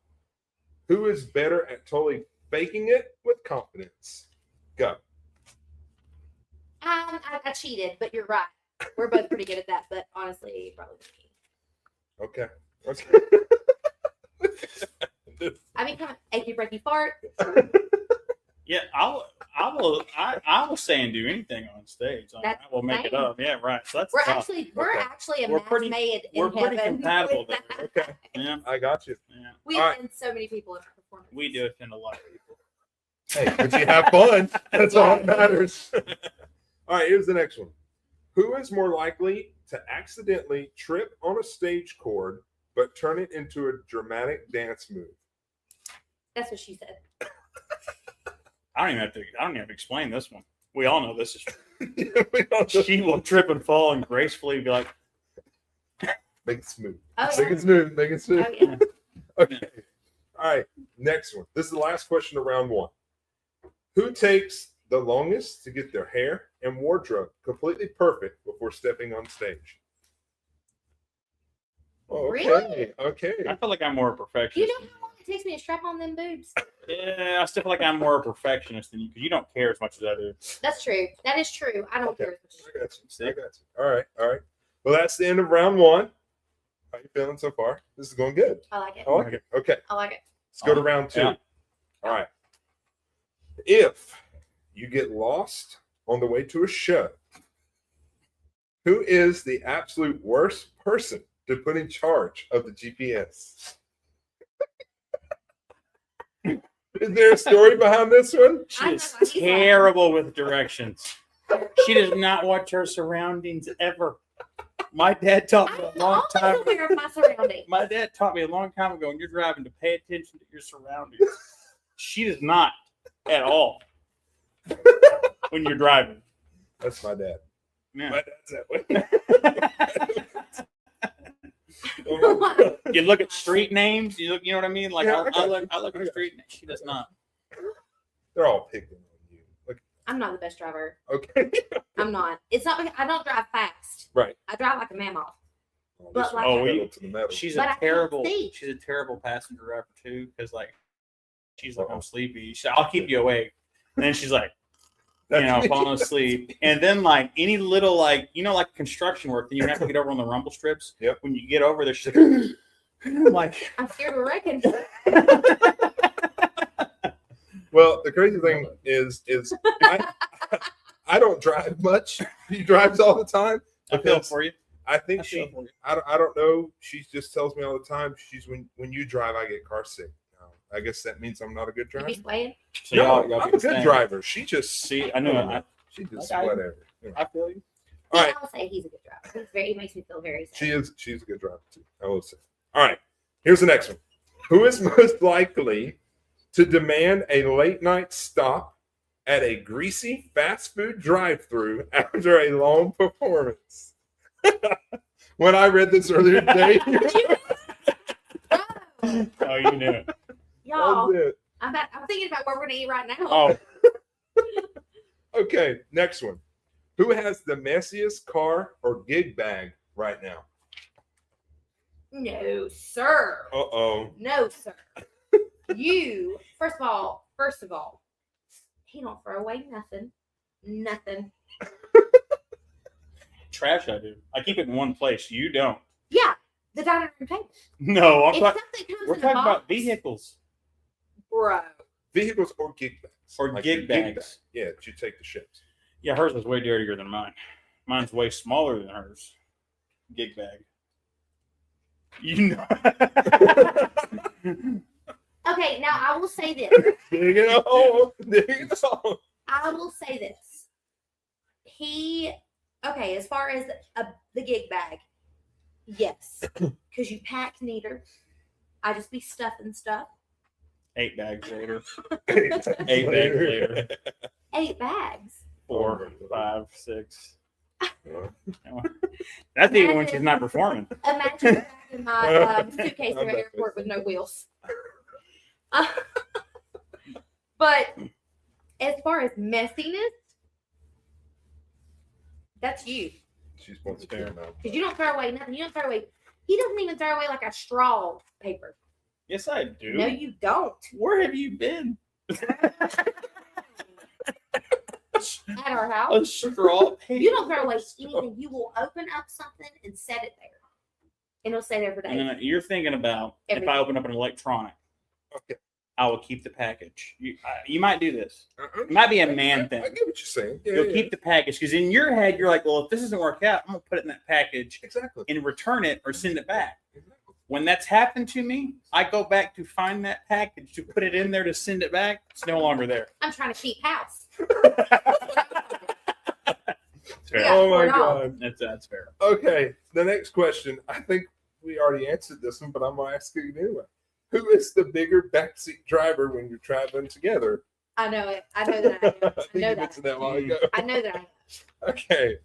who is better at totally faking it with confidence? Go. I cheated, but you're right. We're both pretty good at that, but honestly, probably me. Okay. I mean, come on, achy breaky fart. Yeah, I will say and do anything on stage. I That's will make it fine. up. Yeah, right. So that's We're tough. actually a We're match pretty- made in We're pretty heaven. compatible there. Okay, Yeah, I got you. yeah. We All right. offend so many people in our performance. We do offend a lot of people. Hey, but you have fun. That's all that matters. All right, here's the next one. Who is more likely to accidentally trip on a stage chord but turn it into a dramatic dance move? That's what she said. I don't even have to explain this one. We all know this is. We don't just She will trip and fall and gracefully be like, make it smooth. Oh, Make yeah. it smooth. Make it smooth. Oh, yeah. Okay. All right. Next one. This is the last question of round 1. Who takes the longest to get their hair and wardrobe completely perfect before stepping on stage? Okay. Really? Okay. I feel like I'm more a You perfectionist. know how long it takes me to strap on them boobs? Yeah, I still feel like I'm more a perfectionist than you because you don't care as much as I do. That's true. That is true. I don't Okay. care. I got you. I got you. All right. All right. Well, that's the end of round 1. How you feeling so far? This is going good. I like it. I like it. Okay. I like it. Let's go to round 2. Yeah. All right. If you get lost on the way to a show, who is the absolute worst person to put in charge of the GPS? Is there a story behind this one? She I'm is not like you. terrible with directions. She does not watch her surroundings ever. My dad taught me a I'm long always time ago. aware of my surroundings. My dad taught me a long time ago when you're driving to pay attention to your surroundings. She does not at all when you're driving. That's my dad. Yeah. My dad's that way. You look at street names. You look. You know what I mean? Like Yeah, I look at street names. She does not. They're all picking on you. Like, I'm not the best driver. okay. I'm not. It's not. I don't drive fast. Right. I drive like a mammoth. Oh, But this like- one's Oh, pedal to the metal. She's But I a can't terrible. see. She's a terrible passenger driver too. Because like, she's like, I'm sleepy. She said, I'll keep you awake. And then she's like, falling asleep. And then like any little like like construction work, then you have to get over on the rumble strips. Yep. When you get over there, she's like, I'm like, I'm scared of wrecking. Well, the crazy thing is I don't drive much. He drives all the time. I feel because for you. I think I feel she. for you. I don't know. She just tells me all the time. She's when you drive, I get car sick. I guess that means I'm not a good You driver. be swaying? So No, y'all I'm get a good the driver. She just See, I know. she just Okay. whatever. Yeah. I feel you. All right. I'll say he's a good driver. He makes me feel very She safe. is. She's a good driver too. I will say. All right. Here's the next one. Who is most likely to demand a late night stop at a greasy fast food drive-through after a long performance? When I read this earlier today, Oh, you knew it. Y'all, that's it. I'm thinking about what we're gonna eat right now. Oh, Okay, next one. Who has the messiest car or gig bag right now? No, sir. Uh-oh. No, sir. You first of all, he don't throw away nothing. Nothing. trash! I do. I keep it in one place. You don't. Yeah, the dining room table. No, I'm If talking. something comes We're in a talking box, about vehicles bro. Vehicles or gig bags? or Like gig your bags. Yeah, that you take the ships. Yeah, hers is way dirtier than mine. Mine's way smaller than hers. Gig bag. You know. Okay, now I will say this. Dig it hole. Dig it hole. I will say this. As far as the gig bag, yes, because you pack neater. I just be stuffing stuff. 8 bags later. 8 bags later. 8 bags. 4, 5, 6. That's even when she's not performing. Imagine in my suitcase to the airport with no wheels. But as far as messiness, that's you. She's supposed to take them out. Because you don't throw away nothing. You don't throw away. He doesn't even throw away like a straw paper. Yes, I do. No, you don't. Where have you been? At our A house, straw paper. you don't throw away anything. You will open up something and set it there, and it'll stay there for days. And then you're thinking about if I Everything. open up an electronic, Okay. I will keep the package. You might do this. It might be a man thing. I get what you're saying. Yeah, You'll yeah. keep the package because in your head you're like, well, if this doesn't work out, I'm gonna put it in that package Exactly. and return it or send it back. Exactly. When that's happened to me, I go back to find that package to put it in there to send it back. It's no longer there. I'm trying to keep house. Fair. Yeah, Oh my or not. god. That's fair. Okay, the next question. I think we already answered this one, but I'm gonna ask you anyway. Who is the bigger backseat driver when you're traveling together? I know it. I know that. I am. I I think know you that. mentioned that a while ago. I know that. I am. Okay.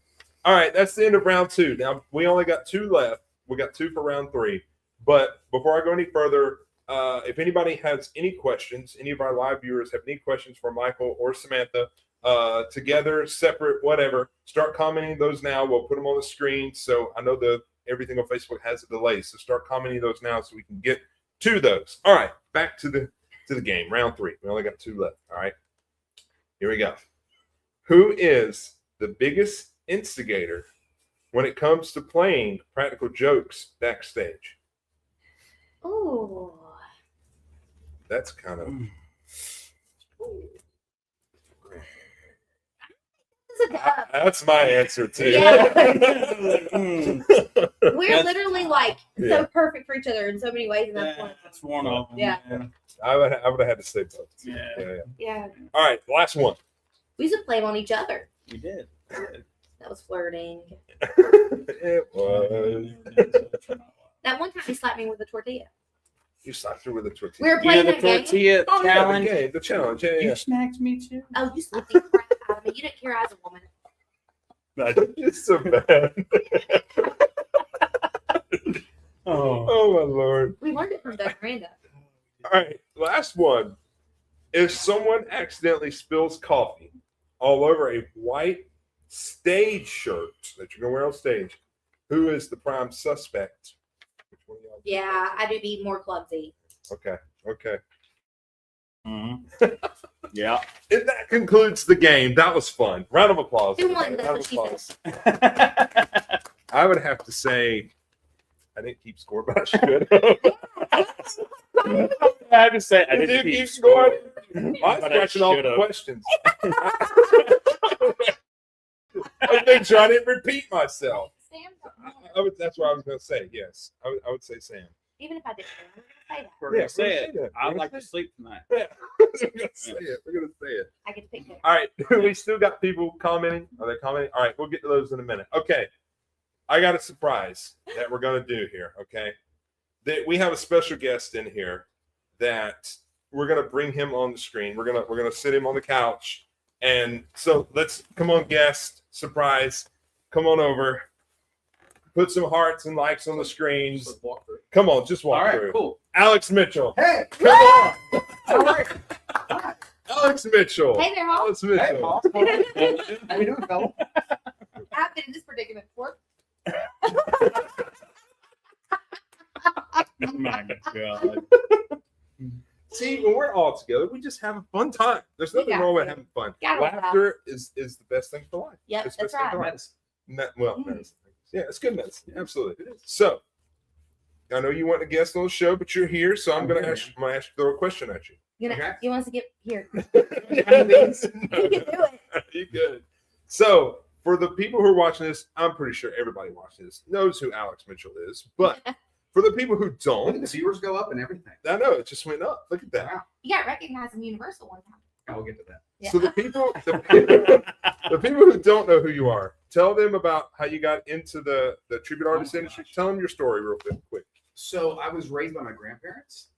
All right, that's the end of round 2. Now we only got 2 left. We got 2 for round 3. But before I go any further, if anybody has any questions, any of our live viewers have any questions for Michael or Samantha, together, separate, whatever, start commenting those now. We'll put them on the screen. So I know everything on Facebook has a delay. So start commenting those now so we can get to those. All right, back to the game. Round 3. We only got 2 left. All right. Here we go. Who is the biggest instigator when it comes to playing practical jokes backstage? Ooh. That's kind of This is that's my answer too. Yeah. We're literally like Yeah. so perfect for each other in so many ways, and that's one. Of them. That's one of them. Yeah. I would have had to say both. Yeah. Yeah, All right, last one. we used to play on each other. We did. That was flirting. It was. That one time he slapped me with a tortilla. You slapped through with a tortilla. We were You know playing the that game. tortilla Oh, yeah, challenge? the challenge. Yeah, You yeah. smacked me too. Oh, you slapped the crap out of me. You didn't care I was a woman. It's so bad. Oh. Oh my lord. We learned it from Doug Miranda. All right, last one. If someone accidentally spills coffee all over a white stage shirt that you're gonna wear on stage, who is the prime suspect? Which one of y'all? Yeah, I do be more clumsy. Okay. Okay. Yeah. And that concludes the game. That was fun. Round of applause. Who won? That's Round what of she applause. said. I would have to say I didn't keep score, but I should. I have to say, I Did didn't you keep score? I'm But I scratching off the should've. questions. I think I didn't repeat myself. That's what I was going to say. Yes, I would say Sam. Even if I didn't, I'm gonna say that. We're gonna Yeah, say we're it. gonna say that. I'd We're like gonna to sleep tonight. Yeah, we're gonna say it. We're gonna say it. I get to pick that. All right, we still got people commenting. Are they commenting? All right, we'll get to those in a minute. Okay, I got a surprise that we're gonna do here. Okay, we have a special guest in here that we're gonna bring him on the screen. We're gonna sit him on the couch, and so let's come on, guest surprise. Come on over. Put some hearts and likes on the screens. Come on, just walk All right, through. cool. Alex Mitchell. Hey, Come on. all right. Alex Mitchell. Hey there, Hall. Alex Hey, Mitchell. boss. How you doing, fella? I've been in this predicament before. Oh my God. See, when we're all together, we just have a fun time. There's nothing got wrong with to. having fun. Gotta laugh. Laughter is the best thing for life. Yep, It's the that's best thing for right. life. Well, Mhm. medicine. Yeah, it's good medicine. Absolutely, it is. So, I know you want to guest on the show, but you're here, so I'm going to ask you throw a question at you. You want us to get here? Yes. You can do it. You good? So, for the people who are watching this, I'm pretty sure everybody watching this knows who Alex Mitchell is. But for the people who Look, don't, the viewers go up and everything. I know it just went up. Look at that. Wow. You got recognized in Universal one time. I'll get to that. Yeah. So the people who don't know who you are, tell them about how you got into the tribute artist my industry. gosh. Tell them your story real quick. So I was raised by my grandparents.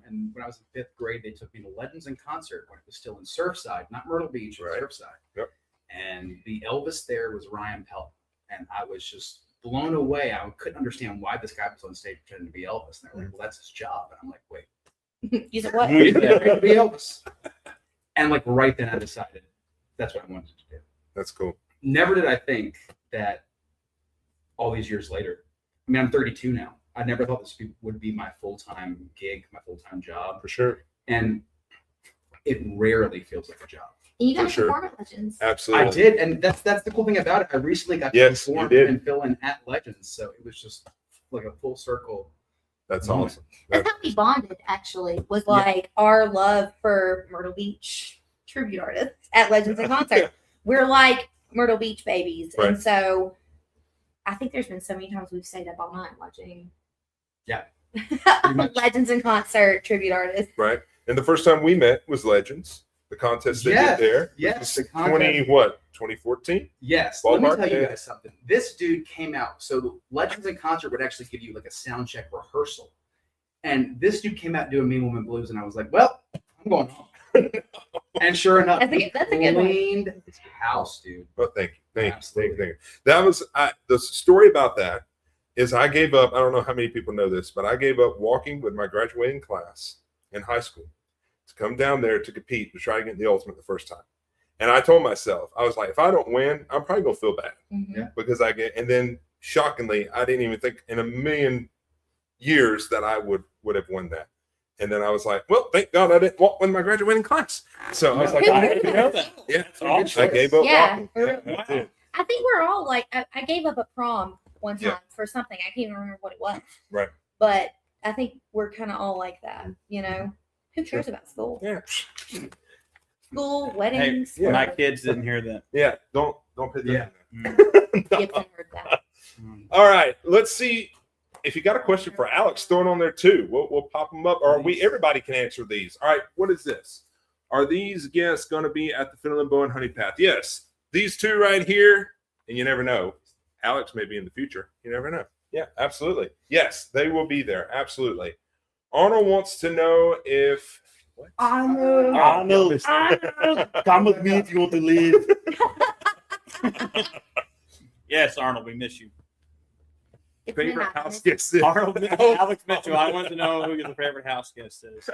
And when I was in 5th grade, they took me to Legends in Concert when it was still in Surfside, not Myrtle Beach, Right. but Surfside. Yep. And the Elvis there was Ryan Pelton. And I was just blown away. I couldn't understand why this guy was on stage pretending to be Elvis. And they're like, well, that's his job. And I'm like, wait, You said what? he's pretending to be Elvis. And like right then I decided that's what I wanted to do. That's cool. Never did I think that all these years later, I mean, I'm 32 now. I never thought this would be my full-time gig, my full-time job. For sure. And it rarely feels like a job. And you got For to sure. perform at Legends. Absolutely. I did. And that's the cool thing about it. I recently got to Yes, you perform did. and fill in at Legends. So it was just like a full circle. That's moment. awesome. That's how we bonded, actually, was like our love for Myrtle Beach tribute artists at Legends in Concert. We're like Myrtle Beach babies. Right. And so I think there's been so many times we've stayed up all night watching. Yeah. Legends in Concert tribute artists. Right. And the first time we met was Legends, the contest they Yes, did there. yes, It the was contest. 2014? Yes. Let me Ballpark? tell you Yeah. guys something. This dude came out. So Legends in Concert would actually give you like a sound check rehearsal. And this dude came out doing Mean Woman Blues. And I was like, well, I'm going home. And sure enough, That's a good one. cleaned house, dude. Well, thank you. Thank you. Absolutely. That was the story about that is I gave up. I don't know how many people know this, but I gave up walking with my graduating class in high school to come down there to compete to try to get the ultimate the first time. And I told myself, I was like, if I don't win, I'm probably gonna feel bad Mhm. because I get. And then shockingly, I didn't even think in a million years that I would have won that. And then I was like, well, thank God I didn't walk with my graduating class. So I was like, I didn't know that. yeah, awesome. I gave up Yeah. walking. Wow. Yeah. I think we're all like, I gave up at prom one time Yeah. for something. I can't even remember what it was. Right. But I think we're kind of all like that, you know? Who cares about school? Yeah. School, weddings. Yeah. My kids didn't hear that. Yeah. Don't put that Yeah. in there. Gibson heard that. All right, let's see. If you got a question for Alex, throw it on there too. We'll pop them up, or everybody can answer these. All right, what is this? Are these guests going to be at the Finland Bow and Honey Path? Yes, these two right here, and you never know. Alex may be in the future. You never know. Yeah, absolutely. Yes, they will be there. Absolutely. Arnold wants to know if. What? Arnold, come with me if you want to leave. Yes, Arnold, we miss you. It's Favorite midnight. house guest is. Arnold, Alex Mitchell. I want to know who your favorite house guest is.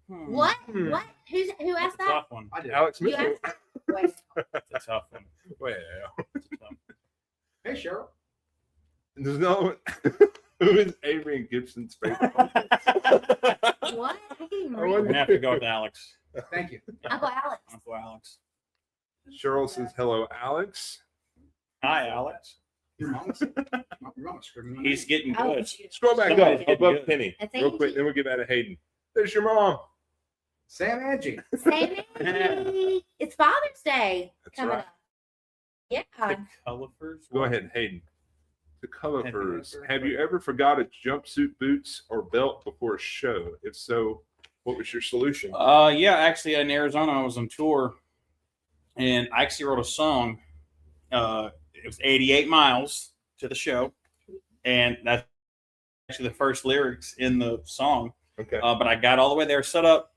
What? What? Who asked That's a that? tough one. I did. Alex You Mitchell. asked Wait. That's a tough one. Well, That's a tough one. Hey, Cheryl. there's no one. Who is Adrian Gibson's favorite? What? I can't even I read. We're gonna have to go with Alex. Thank you. Uncle Alex. Uncle Alex. Cheryl says hello, Alex. Hi, Alex. Your mom's screaming. He's getting Oh, good. shoot. Scroll back Somebody's up getting above good. Penny, I real think quick. Then we'll give that to Hayden. There's your mom. Sam Angie. Sammy. It's Father's Day That's coming right. up. Yeah. The Cullifers. Go ahead, Hayden. The Cullifers. Have you ever- Have you ever forgot a jumpsuit, boots, or belt before a show? If so, what was your solution? Yeah, actually in Arizona, I was on tour, and I actually wrote a song. It was 88 miles to the show, and that's actually the first lyrics in the song. Okay. But I got all the way there, set up,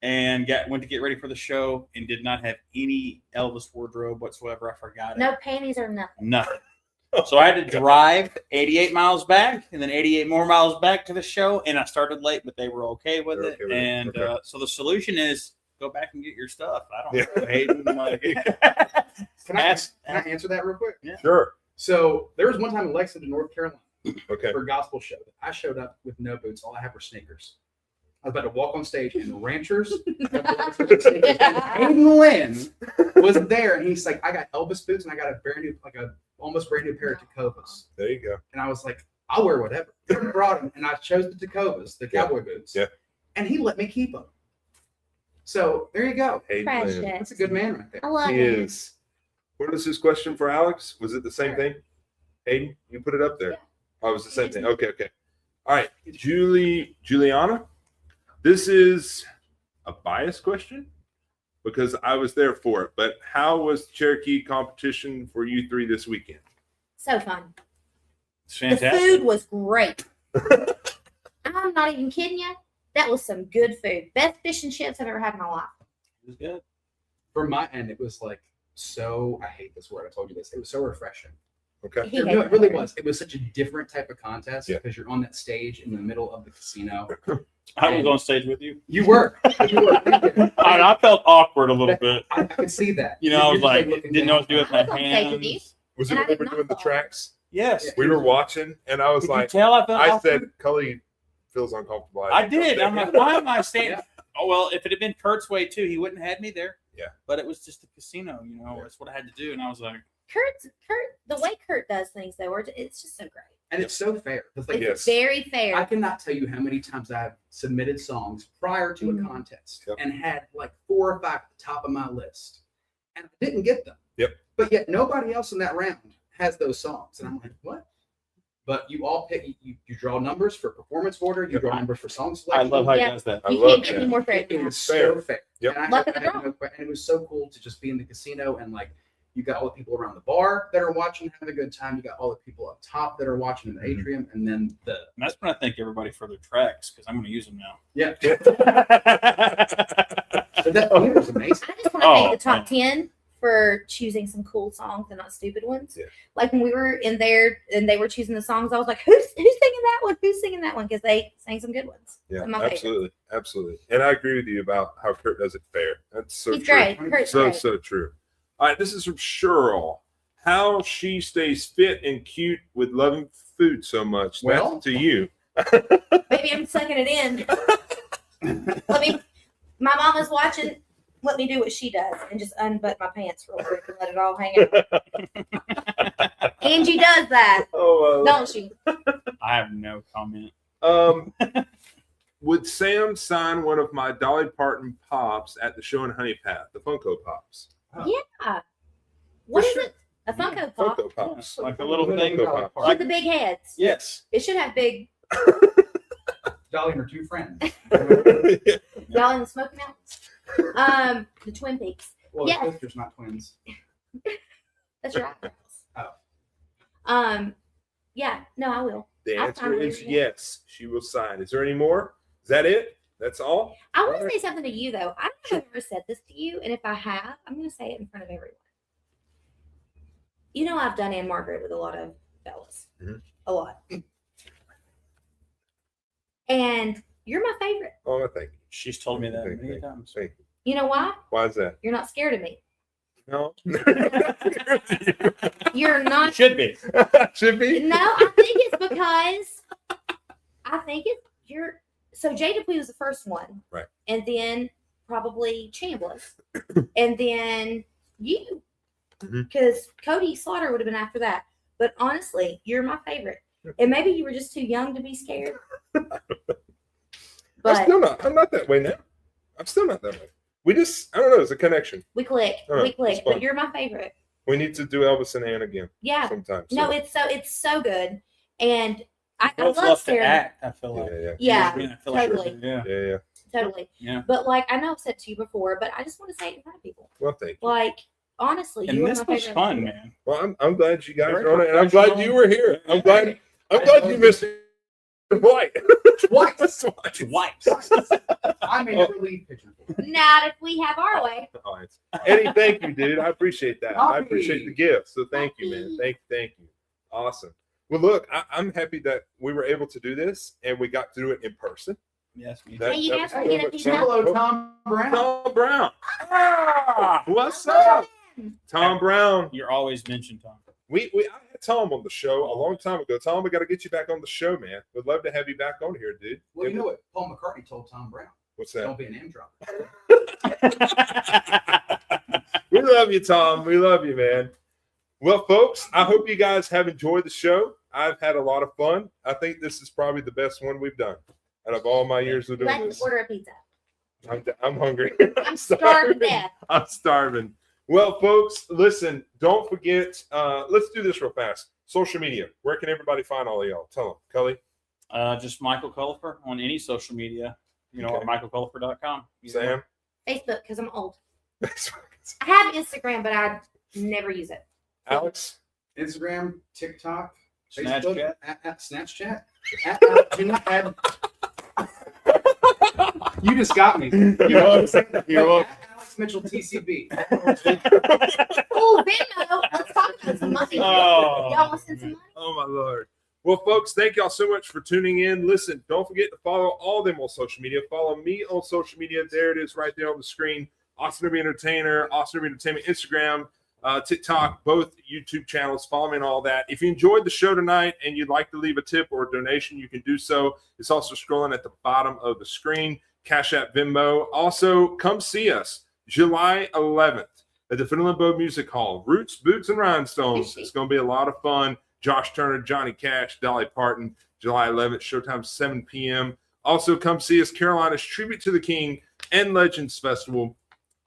and went to get ready for the show, and did not have any Elvis wardrobe whatsoever. I forgot it. No panties or nothing. Nothing. So I had to drive 88 miles back, and then 88 more miles back to the show, and I started late, but they were okay with They're it. okay with it. And Okay. so the solution is go back and get your stuff. I don't Yeah. know, Hayden. Like, Can I ask- answer that real quick? Sure. So there was one time in Lexington, North Carolina, Okay. for a gospel show. I showed up with no boots. All I had were sneakers. I was about to walk on stage, and Ranchers, Hayden Lynn was there, and he's like, "I got Elvis boots, and I got a brand new, almost brand new pair of Tacovas." There you go. And I was like, "I'll wear whatever." He brought them, and I chose the Tacovas, the Yeah. cowboy boots. Yeah. And he let me keep them. So there you go. Hayden Lynn. Precious. That's a good man right there. I love He it. is. What was his question for Alex? Was it the same thing? Hayden, you put it up there. Yeah. Oh, it was the same thing. Okay, okay. All right. Juliana, this is a biased question because I was there for it. But how was the Cherokee competition for you three this weekend? So fun. It's The fantastic. food was great. I'm not even kidding you. That was some good food. Best fish and chips I've ever had in my life. It was good. From my end, it was like so. I hate this word. I told you this. It was so refreshing. Okay. He No, hated it really it. was. It was such a different type of contest Yeah. because you're on that stage in the middle of the casino. I was on stage with you. You were. You were. Thank you. I felt awkward a little bit. I could see that. You know, I was You're just, like, looking didn't know what to do down. with my I was on stage with you. hands. Was And it I when we did were not doing the fall. tracks? Yes. We were watching, and I was Did you like, tell I felt I awkward? said, Cully feels uncomfortable. I did. I'm like, why am I standing? Yeah. Oh well, if it had been Kurt's way too, he wouldn't have had me there. Yeah. But it was just a casino, you know. Yeah. That's what I had to do, and I was like, Kurt, the way Kurt does things though, it's just so great. And it's so fair. It's like, It's Yes. very fair. I cannot tell you how many times I've submitted songs prior to a Mhm. contest Yep. and had like 4 or 5 at the top of my list, and I didn't get them. Yep. But yet nobody else in that round has those songs, and I'm like, what? But you all pick. You draw numbers for performance order. You Yep. draw numbers for song I selection. love how he Yeah. does that. I You love can't get that. any more fair It than was that. so fair. Yep. And Luck of the had draw. no que- and it was so cool to just be in the casino and like you got all the people around the bar that are watching, having a good time. You got all the people up top that are watching in the Mhm. atrium, and then the And that's when I thank everybody for their tracks because I'm going to use them now. yeah. I But that theater was amazing. I just want to Oh, thank the top 10 for choosing some cool songs and not stupid ones. Yeah. Like when we were in there and they were choosing the songs, I was like, who's singing that one? Who's singing that one? Because they sang some good ones. Yeah, My favorite. absolutely, absolutely. And I agree with you about how Kurt does it fair. That's so He's true. great. Kurt's So great. so true. All right, this is from Cheryl. How she stays fit and cute with loving food so much. Well- That's to you. Maybe I'm sucking it in. My mama's watching. Let me do what she does and just unbutton my pants real quick and let it all hang out. Angie does that, Oh, don't she? have no comment. Would Sam sign one of my Dolly Parton pops at the show in Honey Path, the Funko Pops? Yeah. What is sure. it? A Funko Pop Funko Pops. Yeah, like a little thing. Funko Pop. with the big heads. Yes. It should have big. Dolly and her two friends. Yeah. Y'all in the Smoky Mountains. The Twin Peaks. Well, Yes. the sisters, not twins. That's your eyebrows. Oh. Yeah. No, I will. The I'll answer finally is read it. yes. She will sign. Is there any more? Is that it? That's all? I want All to right. say something to you though. I don't know if I've ever said this to you, and if I have, I'm going to say it in front of everyone. You know, I've done Anne Margaret with a lot of fellas, Mhm. a lot, and you're my favorite. Oh, thank you. She's told me that Thank many you. times. Thank you. You know why? Why is that? You're not scared of me. No. You're not. Should be. Should be. No, I think it's because you're. So Jay Dupuy was the first one, Right. And then probably Chambliss, and then you, Mhm. because Cody Slaughter would have been after that. But honestly, you're my favorite, and maybe you were just too young to be scared. I'm But still not. I'm not that way now. I'm still not that way. We just, I don't know. It's a connection. we click, All right, we click. it's fun. But you're my favorite. We need to do Elvis and Ann again Yeah. sometime. No, soon. it's so good, and I Both love love to staring. act, I feel like. Yeah. Yeah, I feel like totally. yeah. Yeah. totally. Yeah. But like I know I've said to you before, but I just want to say it in front of people. Well, thank you. Like honestly, And you this are my was favorite. fun, man. Well, I'm glad you guys Very are on it, and I'm glad professional. you were here. I'm glad you missed it. White. Twice. Twice. I may never leave Pigeon Forge. Not if we have our way. All right. Eddie, thank you, dude. I appreciate that. I Copy. appreciate the gift. So thank you, man. Thank you. Awesome. Well, look, I'm happy that we were able to do this and we got to do it in person. Yes, me too. That- Hey, you that guys was wanna get a so much pizza? fun. Hello, Tom Brown. Tom Brown. What's up? Tom Brown. You're always mentioned, Tom. I had Tom on the show a long time ago. Tom, we got to get you back on the show, man. We'd love to have you back on here, dude. Well, you know what Paul McCartney told Tom Brown? What's that? Don't be a name dropper. We love you, Tom. We love you, man. Well, folks, I hope you guys have enjoyed the show. I've had a lot of fun. I think this is probably the best one we've done out of all my years of doing Let's this. order a pizza. I'm hungry. I'm starving to death. I'm starving. Well, folks, listen, don't forget, let's do this real fast. Social media. Where can everybody find all of y'all? Tell them. Cully? Just Michael Cullipher on any social media, or Okay. michaelcullipher.com. Sam? Facebook, because I'm old. I have Instagram, but I never use it. Alex? Instagram, TikTok, Snapchat. Facebook, at Snapchat. You just got me. You're welcome. You're welcome. Alex Mitchell TCB. Oh, Venmo. Let's talk about some money. Oh. Y'all want to send some money? Oh, my Lord. Well, folks, thank y'all so much for tuning in. Listen, don't forget to follow all them on social media. Follow me on social media. There it is right there on the screen. Austin Irby Entertainer, Austin Irby Entertainment, Instagram, TikTok, both YouTube channels. Follow me on all that. If you enjoyed the show tonight and you'd like to leave a tip or a donation, you can do so. It's also scrolling at the bottom of the screen. Cash App, Venmo. Also, come see us July 11th at the Fiddle and Bow Music Hall. Roots, Boots, and Rhinestones. It's going to be a lot of fun. Josh Turner, Johnny Cash, Dolly Parton, July 11th, showtime 7 p.m. Also, come see us Carolina's Tribute to the King and Legends Festival,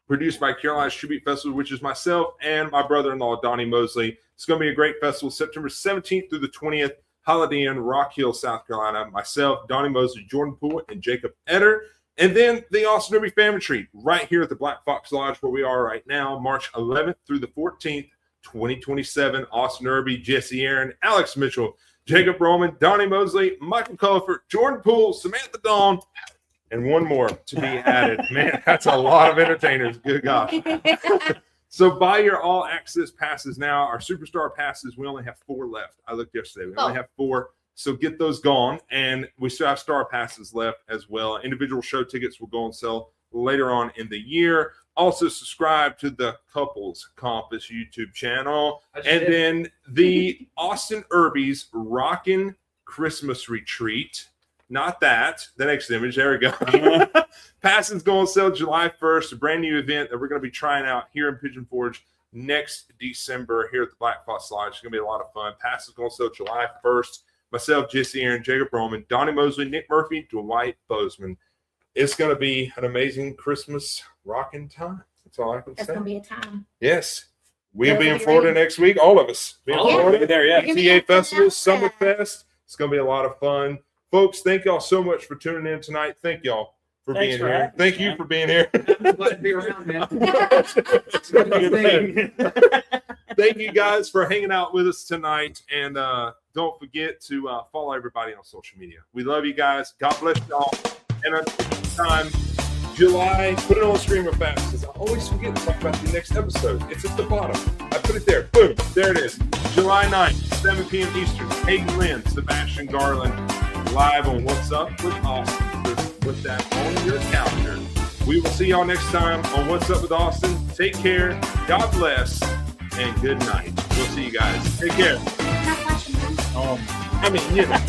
produced by Carolina's Tribute Festival, which is myself and my brother-in-law, Donnie Mosley. It's going to be a great festival, September 17th through the 20th, Holiday Inn, Rock Hill, South Carolina. Myself, Donnie Mosley, Jordan Poole, and Jacob Etter. And then the Austin Irby Family Tree right here at the Black Fox Lodge where we are right now, March 11th through the 14th, 2027. Austin Irby, Jesse Aaron, Alex Mitchell, Jacob Roman, Donnie Mosley, Michael Cullipher, Jordan Poole, Samantha Dawn, and one more to be added. Man, that's a lot of entertainers. Good gosh. So buy your all access passes now. Our superstar passes, we only have 4 left. I looked yesterday. We only have 4. So get those gone. And we still have star passes left as well. Individual show tickets will go on sale later on in the year. Also subscribe to the Couples Compass YouTube channel. And then the Austin Irby's Rockin' Christmas Retreat. Not that. The next image. There we go. Passes go on sale July 1st. A brand new event that we're going to be trying out here in Pigeon Forge next December here at the Black Fox Lodge. It's going to be a lot of fun. Passes go on sale July 1st. Myself, Jesse Aaron, Jacob Roman, Donnie Mosley, Nick Murphy, Dwight Bozeman. It's going to be an amazing Christmas rocking time. That's all I can That's say. going to be a time. Yes. We'll be in Florida next week. All of us. Be in Oh, Florida. we'll be there, yeah. PTA Festival, Summerfest. It's going to be a lot of fun. Folks, thank y'all so much for tuning in tonight. Thank y'all for Thanks being for here. having us, Thank you man. for being here. I'm glad to be around, man. Thank you guys for hanging out with us tonight. And don't forget to follow everybody on social media. We love you guys. God bless y'all. And until next time, July, put it on the screen real fast because I always forget to talk about the next episode. It's at the bottom. I put it there. Boom. There it is. July 9th, 7 p.m. Eastern. Hayden Lynn, Sebastian Garland, live on What's Up with Austin. Put that on your calendar. We will see y'all next time on What's Up with Austin. Take care. God bless. And good night. We'll see you guys. Take care. I mean, you know.